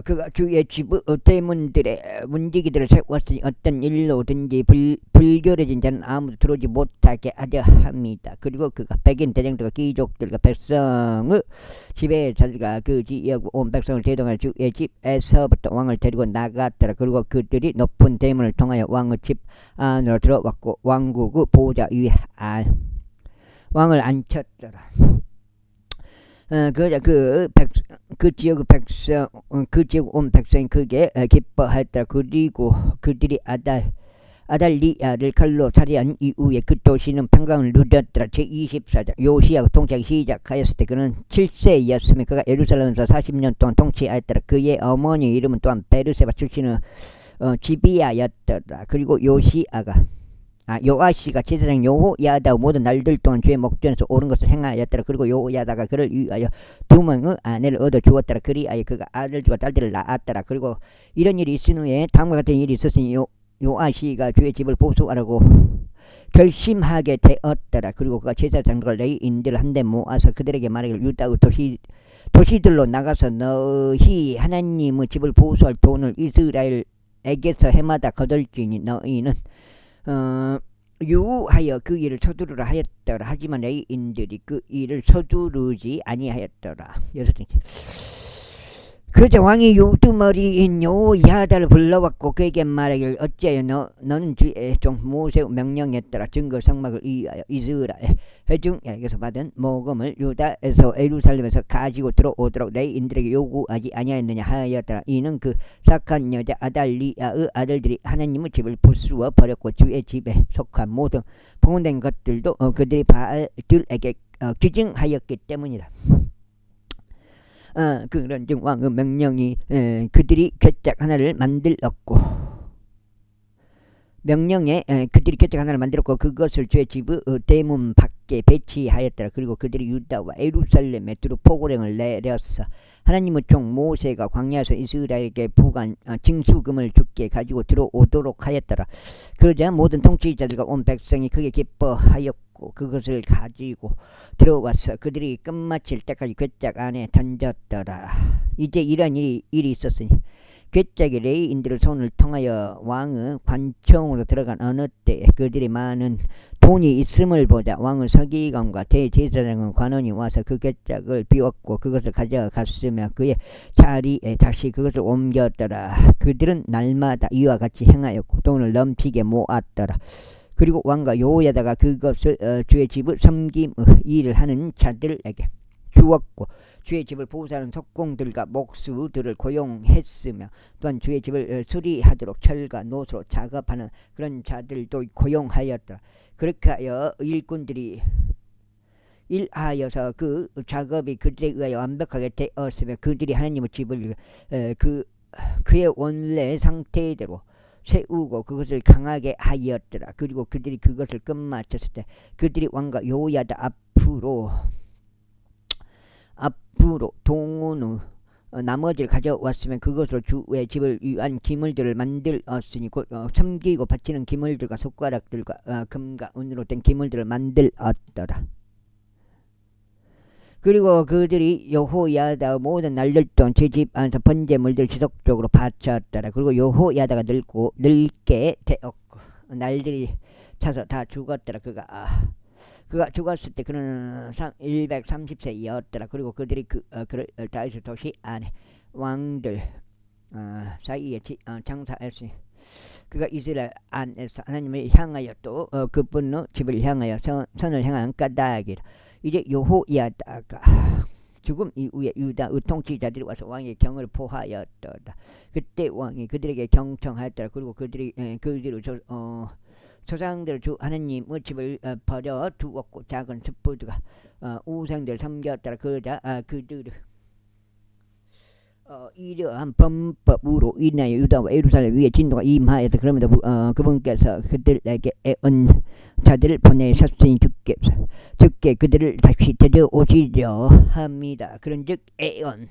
그가 주의 집의 대문들의 문지기들을 세웠으니 어떤 일로든지 불결해진 자는 아무도 들어오지 못하게 하려 합니다. 그리고 그가 백인 대장들과 귀족들과 백성의 지배자들과 그 지역 온 백성을 대동하여 주의 집에서부터 왕을 데리고 나갔더라. 그리고 그들이 높은 대문을 통하여 왕의 집 안으로 들어왔고 왕국의 보좌 위에 왕을 앉혔더라. 그 지역의 백성, 그 지역 온 백성이 그게 기뻐하였더라. 그리고 그들이 아달리아를 칼로 살해한 이후에 그 도시는 평강을 누렸더라. 제24장 요시야 통치하기 시작하였을 때 그는 7세였으며 그가 예루살렘에서 40년 동안 통치하였더라. 그의 어머니 이름은 또한 베르세바 출신의 지비야였더라. 그리고 요아시가 제사장 여호야다의 모든 날들 동안 주의 목전에서 옳은 것을 행하였더라. 그리고 여호야다가 그를 위하여 2명의 아내를 얻어 주었더라. 그리하여 그가 아들과 딸들을 낳았더라. 그리고 이런 일이 있은 후에 다음과 같은 일이 있었으니 요아시가 주의 집을 보수하라고 결심하게 되었더라. 그리고 그가 제사장들과 레위인들을 한데 모아서 그들에게 말하기를 유다의 도시들로 나가서 너희 하나님의 집을 보수할 돈을 이스라엘에게서 해마다 거둘지니 너희는 유하여 그 일을 서두르라 하였더라. 하지만 레위인들이 그 일을 서두르지 아니하였더라. 그저 왕이 우두머리인 여호야다를 불러왔고 그에게 말하기를 어찌하여 너는 주의 종 모세의 명령했더라. 증거 성막을 위하여 이스라엘 회중에게서 받은 모금을 유다에서 예루살렘에서 가지고 들어오도록 레위인들에게 요구하지 아니하였느냐 하였더라. 이는 그 착한 여자 아달리아의 아들들이 하나님의 집을 부수어 버렸고 주의 집에 속한 모든 봉헌된 것들도 그들이 바알들에게 기증하였기 때문이다. 그런즉 왕의 명령이 그들이 괴짝 하나를 만들었고 그것을 주의 집의 대문 밖에 배치하였더라. 그리고 그들이 유다와 예루살렘에 두루 포고령을 내렸어. 하나님의 종 모세가 광야에서 이스라엘에게 부간 징수금을 주께 가지고 들어오도록 하였더라. 그러자 모든 통치자들과 온 백성이 크게 기뻐하였고 그것을 가지고 들어왔어. 그들이 끝마칠 때까지 괴짝 안에 던졌더라. 이제 이런 일이 있었으니 괴짝이 레위인들의 손을 통하여 왕의 관청으로 들어간 어느 때에 그들이 많은 돈이 있음을 보자 왕의 서기관과 대제사장의 관원이 와서 그 괴짝을 비웠고 그것을 가져갔으며 그의 자리에 다시 그것을 옮겼더라. 그들은 날마다 이와 같이 행하였고 돈을 넘치게 모았더라. 그리고 왕과 여호야다가 그것을 주의 집을 섬김의 일을 하는 자들에게 주었고 주의 집을 보수하는 석공들과 목수들을 고용했으며 또한 주의 집을 수리하도록 철과 노수로 작업하는 그런 자들도 고용하였더라. 그렇게 하여 일꾼들이 일하여서 그 작업이 그들에 의하여 완벽하게 되었으며 그들이 하나님의 집을 그의 원래 상태대로 세우고 그것을 강하게 하였더라. 그리고 그들이 그것을 끝마쳤을 때 그들이 왕과 여호야다 앞으로 동원의 나머지를 가져왔으면 그것으로 주의 집을 위한 기물들을 만들었으니 곧 섬기고 바치는 기물들과 숟가락들과 금과 은으로 된 기물들을 만들었더라. 그리고 그들이 여호야다의 모든 날들 동안 제 집 안에서 번제물들 지속적으로 바쳤더라. 그리고 여호야다가 늙게 되었고 날들이 차서 다 죽었더라. 그가 죽었을 때 그는 130세였더라. 그리고 그들이 그를 다윗의 도시 안에 왕들 사이에 장사했으니 그가 이스라엘 안에서 하나님을 향하여 또 그분의 집을 향하여 선을 행한 까닭이라. 이제 여호야다가 죽음 이후에 유다의 통치자들이 와서 왕의 경을 포하였더라. 그때 왕이 그들에게 경청하였더라. 그리고 그들을 조상들 주 하느님의 집을 버려 두었고 작은 스푸드가 우상들 섬겼더라. 그러자 그들을 이러한 범법으로 인하여 유다와 예루살렘 위에 진노가 임하여서 그러면서 그분께서 그들에게 애언 자들을 보내셨으니 주께 그들을 다시 데려오시려 합니다. 그런즉 애언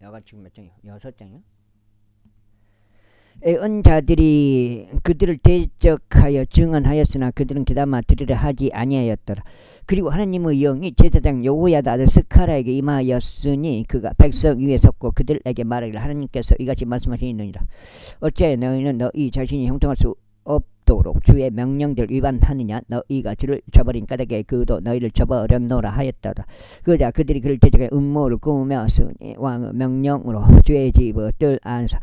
여가 지금 몇 장이요? 6장이요? 애언자들이 그들을 대적하여 증언하였으나 그들은 귀담아 들으려 하지 아니하였더라. 그리고 하나님의 영이 제사장 여호야다 아들 스가랴에게 임하였으니 그가 백성 위에 섰고 그들에게 말하기를 하나님께서 이같이 말씀하시느니라. 어찌하여 너희는 너희 자신이 형통할 수 없도록 주의 명령들 위반하느냐. 너희가 주를 저버린 까닭에 그도 너희를 저버렸노라 하였더라. 그러자 그들이 그를 대적하여 음모를 꾸몄으니 왕의 명령으로 주의 집의 뜰 안에서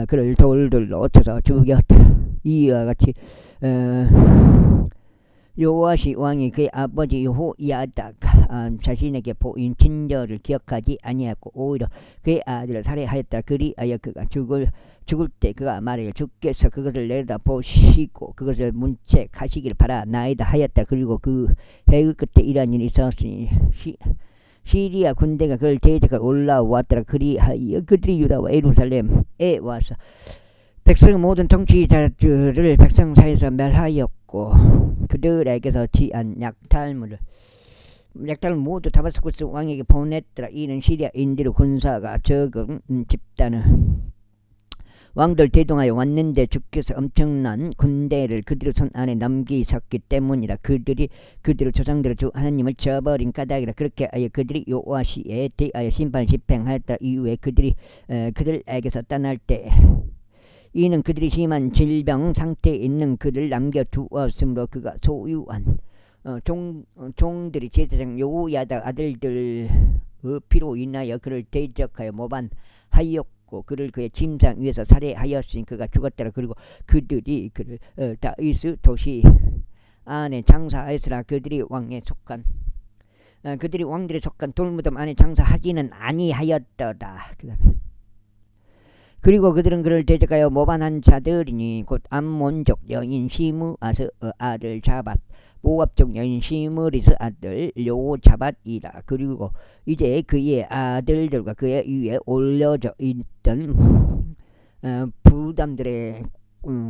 그를 돌들로 쳐서 죽였더라. 이와 같이 요아시 왕이 그의 아버지 여호야다가 자신에게 보인 친절을 기억하지 아니하였고 오히려 그의 아들을 살해하였다. 그리하여 그가 죽을 때 그가 말하기를 주께서 그것을 내려다 보시고 그것을 문책하시길 바라나이다 하였다. 그리고 그 해의 끝에 이러한 일이 있었으니 시리아 군대가 그를 대적하여 올라왔더라. 그리하여 그들이 유다와 예루살렘에 와서 백성의 모든 통치자들을 백성 사이에서 멸하였고 그들에게서 취한 약탈물을 모두 다마스쿠스 왕에게 보냈더라. 이는 시리아인들의 군사가 적은 집단은 왕들 대동하여 왔는데 주께서 엄청난 군대를 그들의 손 안에 넘기셨기 때문이라. 그들이 그들의 조상들의 주 하나님을 저버린 까닭이라. 그렇게 하여 그들이 요아시에 대하여 심판을 집행하였다. 이후에 그들이 그들에게서 떠날 때 이는 그들이 심한 질병 상태에 있는 그를 남겨두었으므로 그가 소유한 종들이 제사장 여호야다 아들들의 피로 인하여 그를 대적하여 모반하였고 그를 그의 침상 위에서 살해하였으니 그가 죽었더라. 그리고 그들이 그를 다윗의 도시 안에 장사하였으나 그들이 왕들에 속한 돌무덤 안에 장사하지는 아니하였더라. 그리고 그들은 그를 대적하여 모반한 자들이니 곧 암몬족 여인 시므아스의 아들 자밧, 모압족 여인 시므리스 아들 요자밧이라. 그리고 이제 그의 아들들과 그의 위에 올려져 있던 부담들의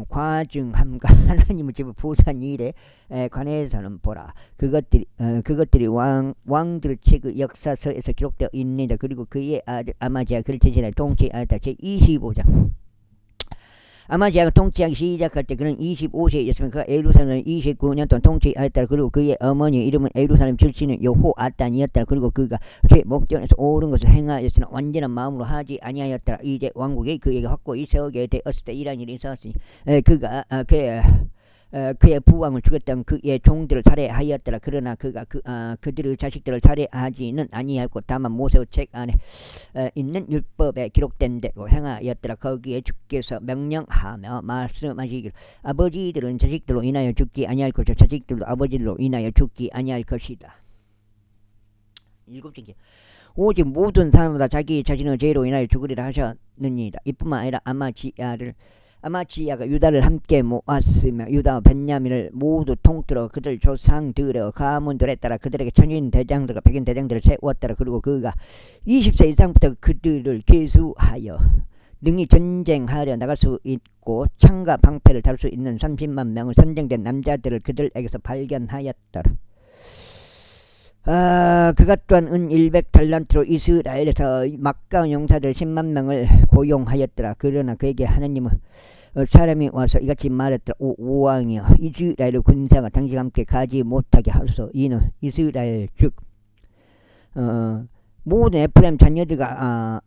과중함과 하나님의 집을 부산 일에 관해서는 보라. 그것들이 왕들 책의 역사서에서 기록되어 있습니다. 그리고 그의 아들 아마지야 그를 대신하여 통치하였다. 제25장. 아마지야가 통치하기 시작할 때 그는 25세였으면 그가 예루살렘을 29년 동안 통치하였다. 그리고 그의 어머니의 이름은 예루살렘 출신은 여호아단이었다. 그리고 그가 제 목전에서 옳은 것을 행하였으나 완전한 마음으로 하지 아니하였다. 이제 왕국이 그에게 확고히 서게 되었을 때 이러한 일이 있었으니 그가 그의 부왕을 죽였던 그의 종들을 살해하였더라. 그러나 그가 그들의 자식들을 살해하지는 아니하였고 다만 모세의 책 안에 있는 율법에 기록된 대로 행하였더라. 거기에 주께서 명령하며 말씀하시기를 아버지들은 자식들로 인하여 죽지 아니할 것이요 자식들도 아버지들로 인하여 죽지 아니할 것이다. 7째 오직 모든 사람마다 자기 자신의 죄로 인하여 죽으리라 하셨느니라. 이뿐만 아니라 아마지야가 유다를 함께 모았으며 유다와 벤야민을 모두 통틀어 그들 조상들의 가문들에 따라 그들에게 천인 대장들과 백인 대장들을 세웠더라. 그리고 그가 20세 이상부터 그들을 계수하여 능히 전쟁하려 나갈 수 있고 창과 방패를 다룰 수 있는 30만 명의 선정된 남자들을 그들에게서 발견하였더라. 그가 또한 은 100달란트로 이스라엘에서 막강한 용사들 10만 명을 고용하였더라. 그러나 그에게 하나님은 사람이 와서 이같이 말했더라. 오 왕이여 이스라엘의 군사가 당신과 함께 가지 못하게 하소서. 이는 이스라엘 즉 모든 에프라임 자녀들과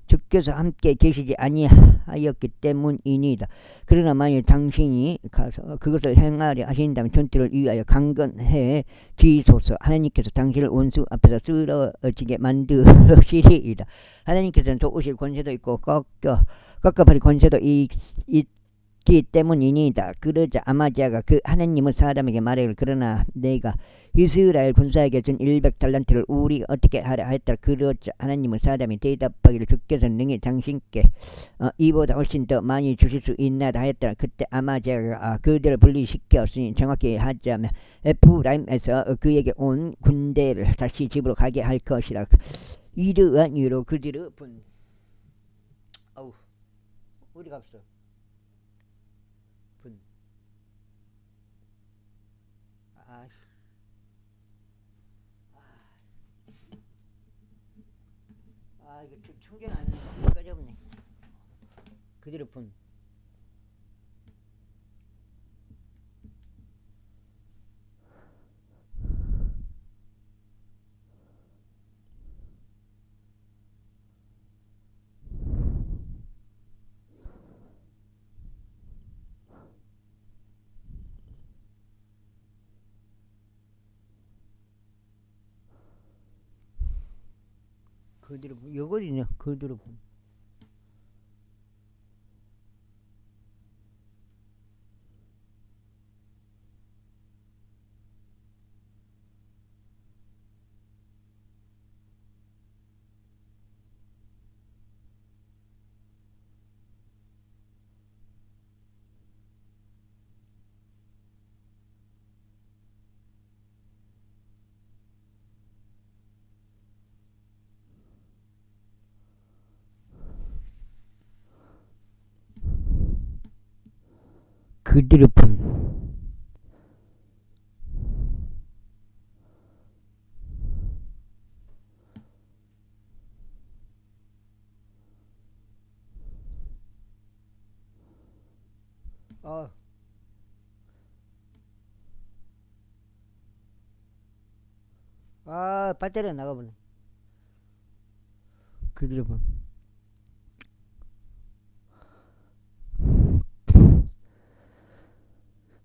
주께서 함께 계시지 아니하였기 때문이니이다. 그러나 만일 당신이 가서 그것을 행하려 하신다면 전투를 위하여 강건해 지소서. 하나님께서 당신을 원수 앞에서 쓰러지게 만드시리이다. 하나님께서는 도우실 권세도 있고 꺾어버릴 권세도 있기 기 때문이니이다. 그러자 아마지아가 그 하나님의 사람에게 말하기를 그러나 내가 이스라엘 군사에게 준 100달란트를 우리가 어떻게 하라 하였더라. 그러자 하나님의 사람이 대답하기를 주께서 능히 당신께 이보다 훨씬 더 많이 주실 수 있나다 하였더라. 그때 아마지아가 그들을 분리시켰으니 정확히 하자면 에프라임에서 그에게 온 군대를 다시 집으로 가게 할 것이라. 이러한 이유로 그들의 어디 갔어? 이거 충전 안 해서 꺼졌네. 그대로 그대로 요거리냐 그대로 그대로 배터리가 나가버려. 그대로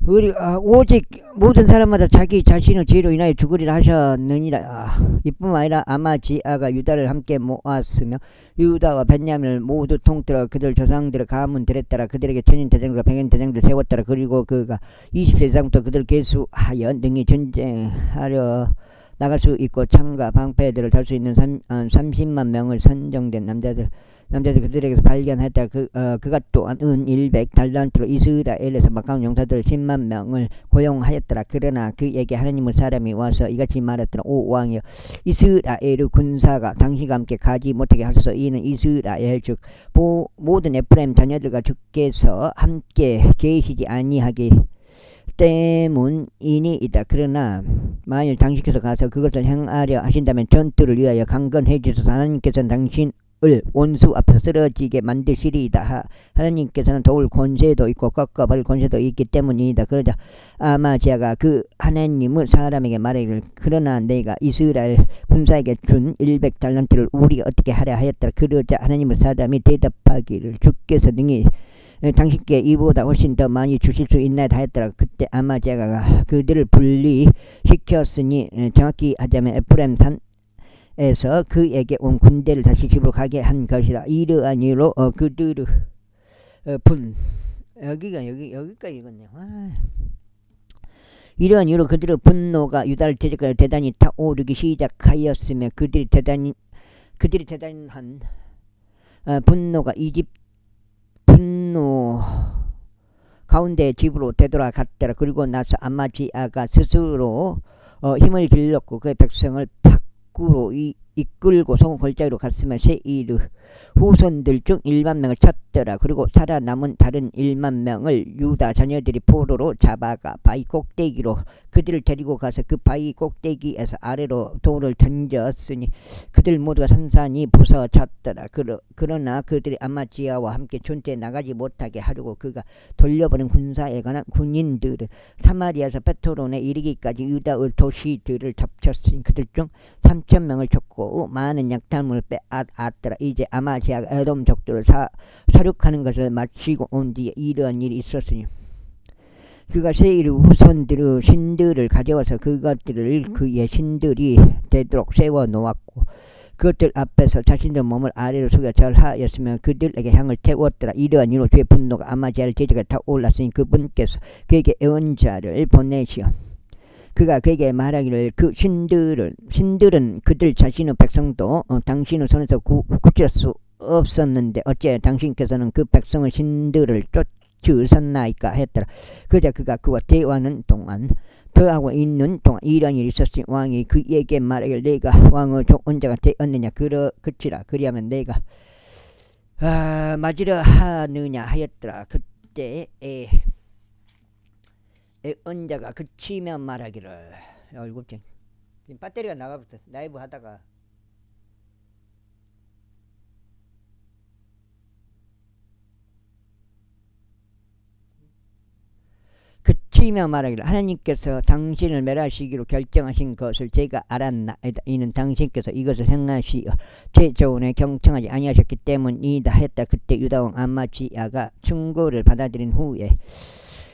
우리 오직 모든 사람마다 자기 자신의 죄로 인하여 죽으리라 하셨느니라. 이뿐만 아니라 아마지아가 유다를 함께 모았으며 유다와 벤야민을 모두 통틀어 그들 조상들의 가문 들에 따라 그들에게 천인 대장들과 백인 대장들 세웠더라. 그리고 그가 20세 이상부터 그들을 계수하여 능히 전쟁하려 나갈 수 있고 창과 방패들을 달 수 있는 30만 명을 선정된 남자들 그들에게서 발견했다. 그가 또한 은 100달란트로 이스라엘에서 막강한 용사들 10만 명을 고용하였더라. 그러나 그에게 하나님의 사람이 와서 이같이 말했더라. 오 왕이여, 이스라엘의 군사가 당신과 함께 가지 못하게 하소서. 이는 이스라엘 즉 모든 에프라임 자녀들과 주께서 함께 계시지 아니하기 때문이니이다. 그러나 만일 당신께서 가서 그것을 행하려 하신다면 전투를 위하여 강건해 주소서. 하나님께서는 당신을 원수 앞에서 쓰러지게 만드시리이다. 하나님께서는 도울 권세도 있고 꺾어버릴 권세도 있기 때문이다. 그러자 아마지아가 그 하나님의 사람에게 말하기를 그러나 내가 이스라엘 군사에게 준 100달란트를 우리가 어떻게 하려 하였더라. 그러자 하나님의 사람이 대답하기를 주께서 능히 당신께 이보다 훨씬 더 많이 주실 수 있나이다 하였더라. 그때 아마지아가 그들을 분리시켰으니 정확히 하자면 에프라임 산에서 그에게 온 군대를 다시 집으로 가게 한 것이라. 이러한 이유로 그들의 여기까지 읽었네요. 이러한 이유로 그들의 분노가 유다를 대적하여 대단히 타오르기 시작하였으며 그들이 대단한 분노가 분노 가운데 집으로 되돌아갔더라. 그리고 나서 아마지아가 스스로 힘을 길렀고 그의 백성을 밖으로 이끌고 성 골짜기로 갔으며 세이르 후손들 중 1만 명을 쳤더라. 그리고 살아남은 다른 1만 명을 유다 자녀들이 포로로 잡아가 바위 꼭대기로 그들을 데리고 가서 그 바위 꼭대기에서 아래로 돌을 던졌으니 그들 모두가 산산이 부서졌더라. 그러나 그들이 아마지아와 함께 전투에 나가지 못하게 하려고 그가 돌려보낸 군사에 관한 군인들을 사마리아에서 베토론에 이르기까지 유다의 도시들을 덮쳤으니 그들 중 3,000명을 쳤고 많은 약탈물을 빼앗았더라. 이제 아마지아가 에돔 족들을 사륙하는 것을 마치고 온 뒤에 이러한 일이 있었으니 그가 세일의 후손들의 신들을 가져와서 그것들을 그의 신들이 되도록 세워 놓았고 그것들 앞에서 자신들 몸을 아래로 숙여 절하였으며 그들에게 향을 태웠더라. 이러한 이유로 주의 분노가 아마지아를 제지가 타올랐으니 그분께서 그에게 애언자를 보내시어 그가 그에게 말하기를 그 신들은 그들 자신의 백성도 당신의 손에서 구칠 수 없었는데 어째 당신께서는 그 백성의 신들을 쫓으셨나이까 했더라. 그러자 그가 그와 대화하는 동안 더하고 있는 동안 이런 일이 있었으니 왕이 그에게 말하기를 내가 왕의 종언자가 되었느냐 그치라 그리하면 내가 맞으려 하느냐 하였더라. 그때 언자가 그치면 말하기를 얼굴쟁 배터리가 나가버렸어. 라이브 하다가 그치며 말하기를 하나님께서 당신을 멸하시기로 결정하신 것을 제가 알았나이다. 이는 당신께서 이것을 행하시어 제 조언에 경청하지 아니하셨기 때문이다 했다. 그때 유다왕 아마지야가 충고를 받아들인 후에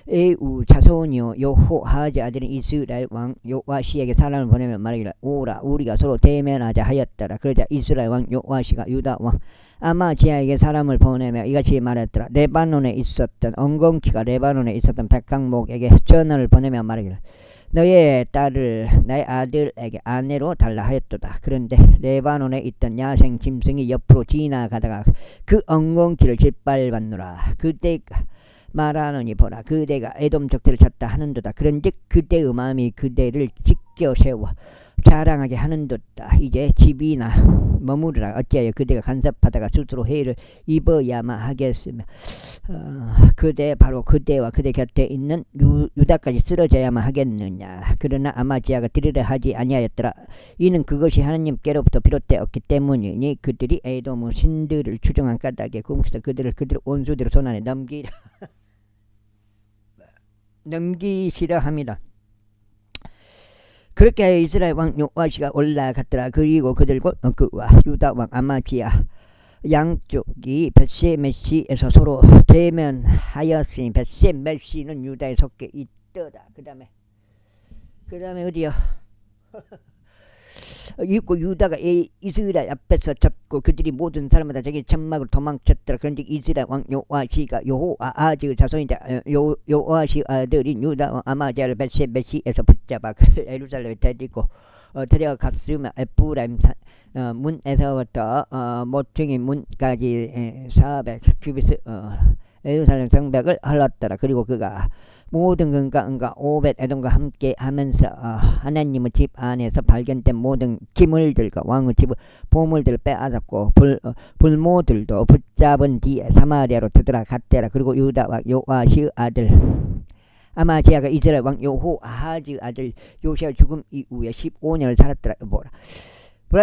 에우 자손이요 여호아하즈 아들인 이스라엘 왕 요아시에게 사람을 보내며 말하기를 오라 우리가 서로 대면하자 하였더라. 그러자 이스라엘 왕 요아시가 유다 왕 아마지야에게 사람을 보내며 이같이 말했더라. 레바논에 있었던 엉겅퀴가 레바논에 있었던 백항목에게 전화를 보내며 말하기를 너의 딸을 나의 아들에게 아내로 달라 하였도다. 그런데 레바논에 있던 야생 짐승이 옆으로 지나가다가 그 엉겅퀴를 짓밟았노라. 그때가 말하노니 보라 그대가 에돔 적들을 찾다 하는도다. 그런즉 그대의 마음이 그대를 지켜 세워 자랑하게 하는도다. 이제 집이나 머무르라. 어찌하여 그대가 간섭하다가 스스로 해를 입어야만 하겠으며 그대 바로 그대와 그대 곁에 있는 유다까지 쓰러져야만 하겠느냐. 그러나 아마지아가 들으려 하지 아니하였더라. 이는 그것이 하나님께로부터 비롯되었기 때문이니 그들이 에돔의 신들을 추종한 까닭에 그분께서 그들을 온수들의 손안에 넘기시려 합니다. 그렇게 이스라엘 왕 요아시가 올라갔더라. 그리고 그들과 그와 유다 왕 아마지야 양쪽이 벳세메시에서 서로 대면하였으니 벳세메시는 유다에 속해 있더라. 그 다음에 어디요? 있고 유다가 이스라엘 앞에서 잡고 그들이 모든 사람마다 자기 천막으로 도망쳤더라. 그런데 이스라엘 왕 요아시가 여호아하즈 자손이자 요아시 아들인 유다 왕 아마지아를 벳세메시에서 붙잡아 예루살렘에 데리고 데려갔으며 에프라임 문에서부터 모퉁이 문까지 400규빗 예루살렘 성벽을 헐렀더라. 그리고 그가 모든 금과 오벳 에돔과 함께 하면서 하나님의 집 안에서 발견된 모든 기물들과 왕의 집의 보물들을 빼앗았고 불모들도 붙잡은 뒤에 사마리아로 되돌아갔더라. 그리고 유다와 요아시 아들 아마지아가 이스라엘 왕 여호아하즈 아들 요시아 죽음 이후에 15년을 살았더라. 뭐라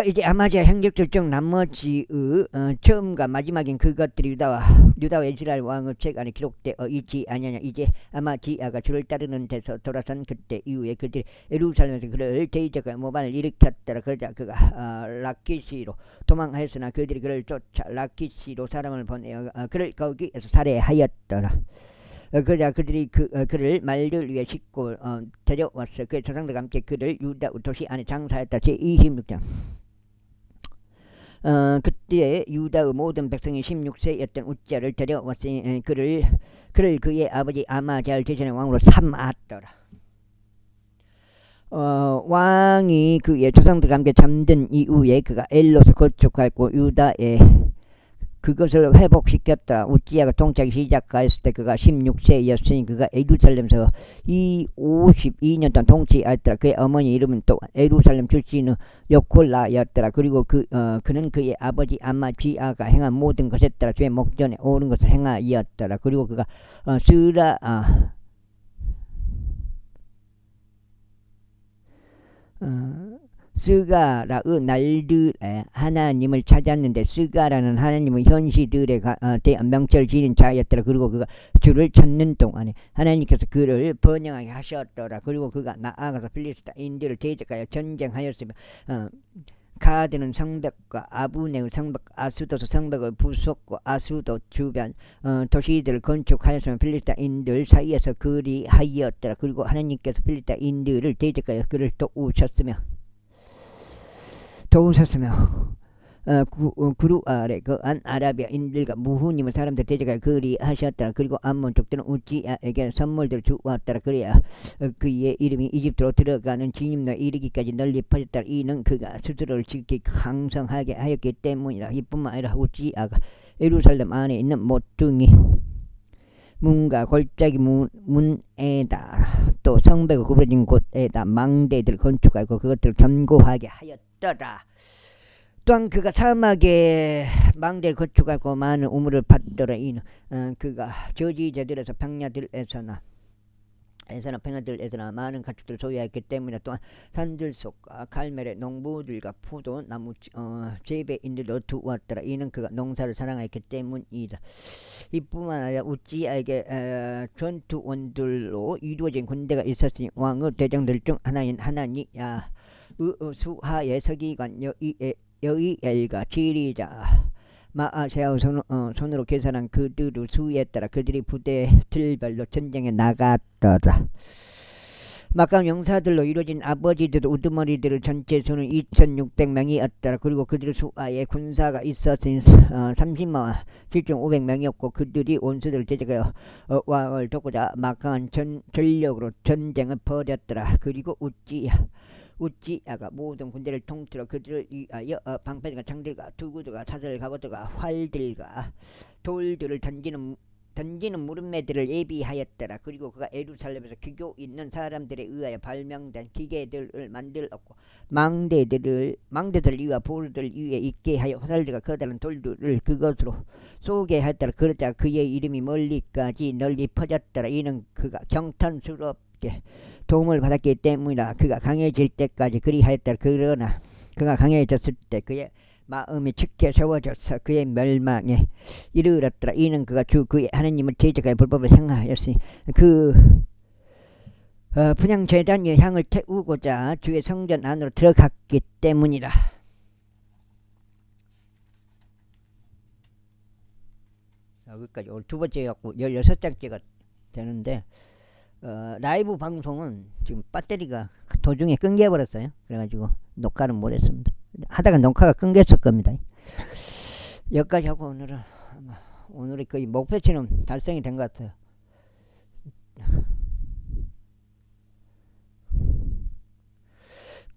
이제 아마지아 행적들중 나머지의 처음과 마지막인 그것들이 유다와 이스라엘 왕의 책 안에 기록되어 있지 아니하냐. 이제 아마지아가 주를 따르는 데서 돌아선 그때 이후에 그들이 예루살렘에서 그를 대적하여 모반을 일으켰더라. 그러자 그가 라키시로 도망하였으나 그들이 그를 쫓아 라키시로 사람을 보내어 그를 거기에서 살해하였더라. 그러자 그들이 그를 말들 위에 싣고 데려왔어. 그 조상들과 함께 그를 유다 도시 안에 장사했다. 제26장. 그때 유다의 모든 백성이 16세였던 우찌야를 데려왔으니 그를 그의 아버지 아마지아를 대신에 왕으로 삼았더라. 왕이 그의 조상들과 함께 잠든 이후에 그가 엘로서 건축하였고 유다에 그것을 회복시켰다. 우찌야가 통치하기 시작하였을 때 그가 16세였으니 그가 예루살렘에서 52년 동안 통치하였더라. 그의 어머니 이름은 또 예루살렘 출신의 여콜라였더라. 그리고 그는 그의 아버지 아마지아가 행한 모든 것에 따라 주의 목전에 옳은 것을 행하였더라. 그리고 그가 스가라의 날들에 하나님을 찾았는데 스가라는 하나님의 현시들에 대한 명철을 지닌 자였더라. 그리고 그가 주를 찾는 동안에 하나님께서 그를 번영하게 하셨더라. 그리고 그가 나아가서 필리스타인들을 대적하여 전쟁하였으며 가드는 성벽과 아브네의 성벽 아수도스 성벽을 부쉈고 아수도 주변 도시들을 건축하였으며 필리스타인들 사이에서 그리하였더라. 그리고 하나님께서 필리스타인들을 대적하여 그를 도우셨으며 구루 아래 그 안 아라비아인들과 무후님을 사람들 대적하여 그리하셨더라. 그리고 암몬족들은 우찌야에게 선물들을 주었더라. 그래야 그의 이름이 이집트로 들어가는 진입로에 이르기까지 널리 퍼졌더라. 이는 그가 스스로를 지극히 강성하게 하였기 때문이라. 이뿐만 아니라 우찌야가 예루살렘 안에 있는 모퉁이 문과 골짜기 문에다 또 성벽을 구부러진 곳에다 망대들을 건축하고 그것들을 견고하게 하였더라. 또한 그가 사막에 망대를 건축하고 많은 우물을 받더라. 이는 그가 저지자들에서 평야들에서나 평야들에서나 많은 가축들을 소유했기 때문에 또한 산들 속과 갈멜의 농부들과 포도나무 재배인들도 두었더라. 이는 그가 농사를 사랑했기 때문이다. 이뿐만 아니라 우찌야에게 전투원들로 이루어진 군대가 있었으니 왕의 대장들 중 하나인 하나니 수하의 서기관 여이엘과 지리자 마아세아의 손으로 계산한 그들의 수에 따라 그들이 부대들별로 전쟁에 나갔더라. 막강 용사들로 이루어진 아버지들 우두머리들의 전체 수는 2600명이었더라. 그리고 그들의 수하에 군사가 있었으니 30만 7,500명이었고 그들이 원수들을 대적하여 왕을 돕고자 막강한 전력으로 전쟁을 벌였더라. 그리고 우찌야가 모든 군대를 통틀어 그들을 위하여 방패들과 창들과 두구들과 사슬 갑옷들과 활들과 돌들을 던지는 무릎매들을 예비하였더라. 그리고 그가 예루살렘에서 기교 있는 사람들에 의하여 발명된 기계들을 만들었고 망대들을 위와 볼들을 위에 있게 하여 화살들과 커다란 돌들을 그것으로 쏘게 하였더라. 그러자 그의 이름이 멀리까지 널리 퍼졌더라. 이는 그가 경탄스럽게 도움을 받았기 때문이라. 그가 강해질 때까지 그리하였더라. 그러나 그가 강해졌을 때 그의 마음이 짙게 세워져서 그의 멸망에 이르렀더라. 이는 그가 그의 하나님을 대적하여 불법을 행하였으니 분향 제단 위에 향을 태우고자 주의 성전 안으로 들어갔기 때문이라. 여기까지 오늘 두 번째 갖고 16장째가 되는데 라이브 방송은 지금 배터리가 도중에 끊겨버렸어요. 그래가지고 녹화를 못했습니다. 하다가 녹화가 끊겼을 겁니다. 여기까지 하고 오늘이 거의 목표치는 달성이 된 것 같아요.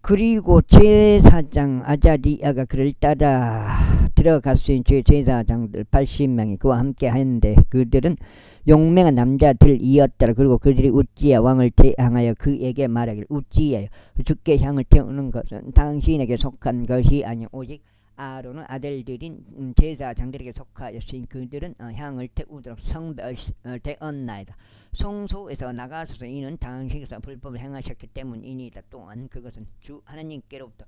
그리고 제사장 아자리야가 그를 따라 들어갈 수 있는 제사장들 80명이 그와 함께 하였는데 그들은 용맹한 남자들이었더라. 그리고 그들이 우찌야 왕을 대항하여 그에게 말하기를 우찌야여 주께 향을 태우는 것은 당신에게 속한 것이 아니오 오직 아론의 아들들인 제사장들에게 속하였으니 그들은 향을 태우도록 성배를 대었나이다. 성소에서 나가소서. 이는 당신께서 불법을 행하셨기 때문이니다. 또한 그것은 주 하나님께로부터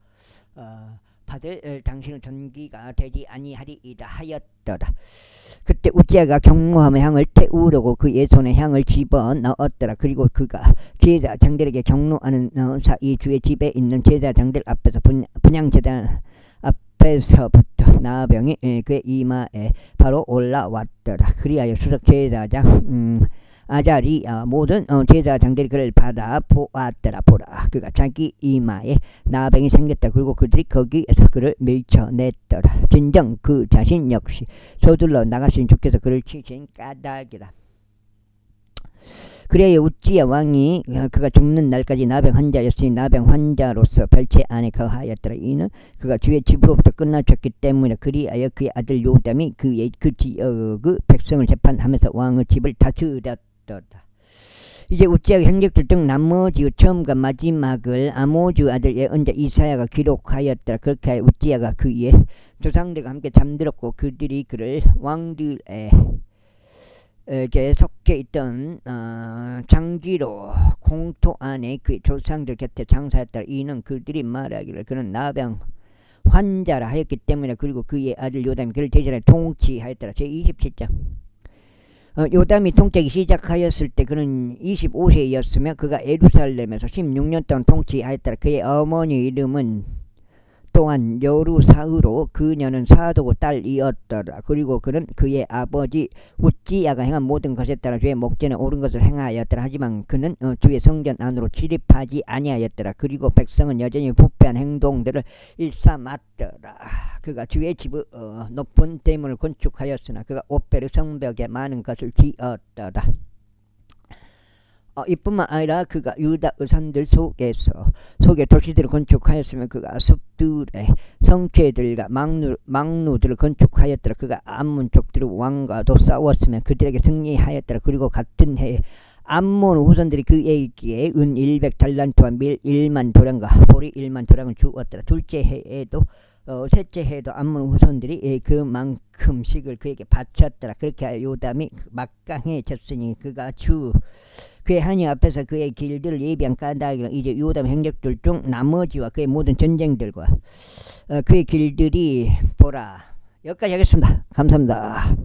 받을 당신의 전기가 되지 아니하리이다 하였더라. 그때 우찌야가 경로하며 향을 태우려고 그의 손에 향을 집어넣었더라. 그리고 그가 제사장들에게 경로하는 사이 주의 집에 있는 제사장들 앞에서 분향제단 앞에서부터 나병이 그의 이마에 바로 올라왔더라. 그리하여 수석 제사장 아자리야 모든 제사장들이 그를 바라보았더라. 보라 그가 자기 이마에 나병이 생겼더라. 그리고 그들이 거기에서 그를 밀쳐냈더라. 진정 그 자신 역시 서둘러 나가신 주께서 그를 치신 까닭이라. 그래야 우찌야 왕이 그가 죽는 날까지 나병 환자였으니 나병 환자로서 별채 안에 거하였더라. 이는 그가 주의 집으로부터 끝나쳤기 때문에. 그리하여 그의 아들 요담이 그 지역의 백성을 재판하면서 왕의 집을 다스렸더라. 이제 우찌야의 행적들 중 나머지의 처음과 마지막을 아모즈 아들 예언자 이사야가 기록하였더라. 그렇게 하여 우찌야가 그의 조상들과 함께 잠들었고 그들이 그를 왕들에게 속해 있던 장기로 공토 안에 그의 조상들 곁에 장사했더라. 이는 그들이 말하기를 그는 나병 환자라 하였기 때문에. 그리고 그의 아들 요담이 그를 대신하여 통치하였더라. 제27장 요담이 통치하기 시작하였을 때 그는 25세였으며 그가 예루살렘에서 16년 동안 통치하였더라. 그의 어머니 이름은 또한 여루사으로 그녀는 사도고 딸이었더라. 그리고 그는 그의 아버지 우찌야가 행한 모든 것에 따라 주의 목전에 옳은 것을 행하였더라. 하지만 그는 주의 성전 안으로 출입하지 아니하였더라. 그리고 백성은 여전히 부패한 행동들을 일삼았더라. 그가 주의 집의 높은 대문을 건축하였으나 그가 오페르 성벽에 많은 것을 지었더라. 이뿐만 아니라 그가 유다 의산들 속에 도시들을 건축하였으며 그가 숲들의 성체들과 망루들을 건축하였더라. 그가 암몬 족들의 왕과도 싸웠으며 그들에게 승리하였더라. 그리고 같은 해에 암몬 후손들이 그에게 은 100달란트와 밀 1만 도량과 보리 1만 도량을 주었더라. 둘째 해에도 셋째 해에도 암몬 후손들이 그만큼씩을 그에게 바쳤더라. 그렇게 하여 요담이 막강해졌으니 그가 그의 하나님 앞에서 그의 길들을 예비한 까닭이라. 이제 요담 행적들 중 나머지와 그의 모든 전쟁들과 그의 길들이 보라. 여기까지 하겠습니다. 감사합니다.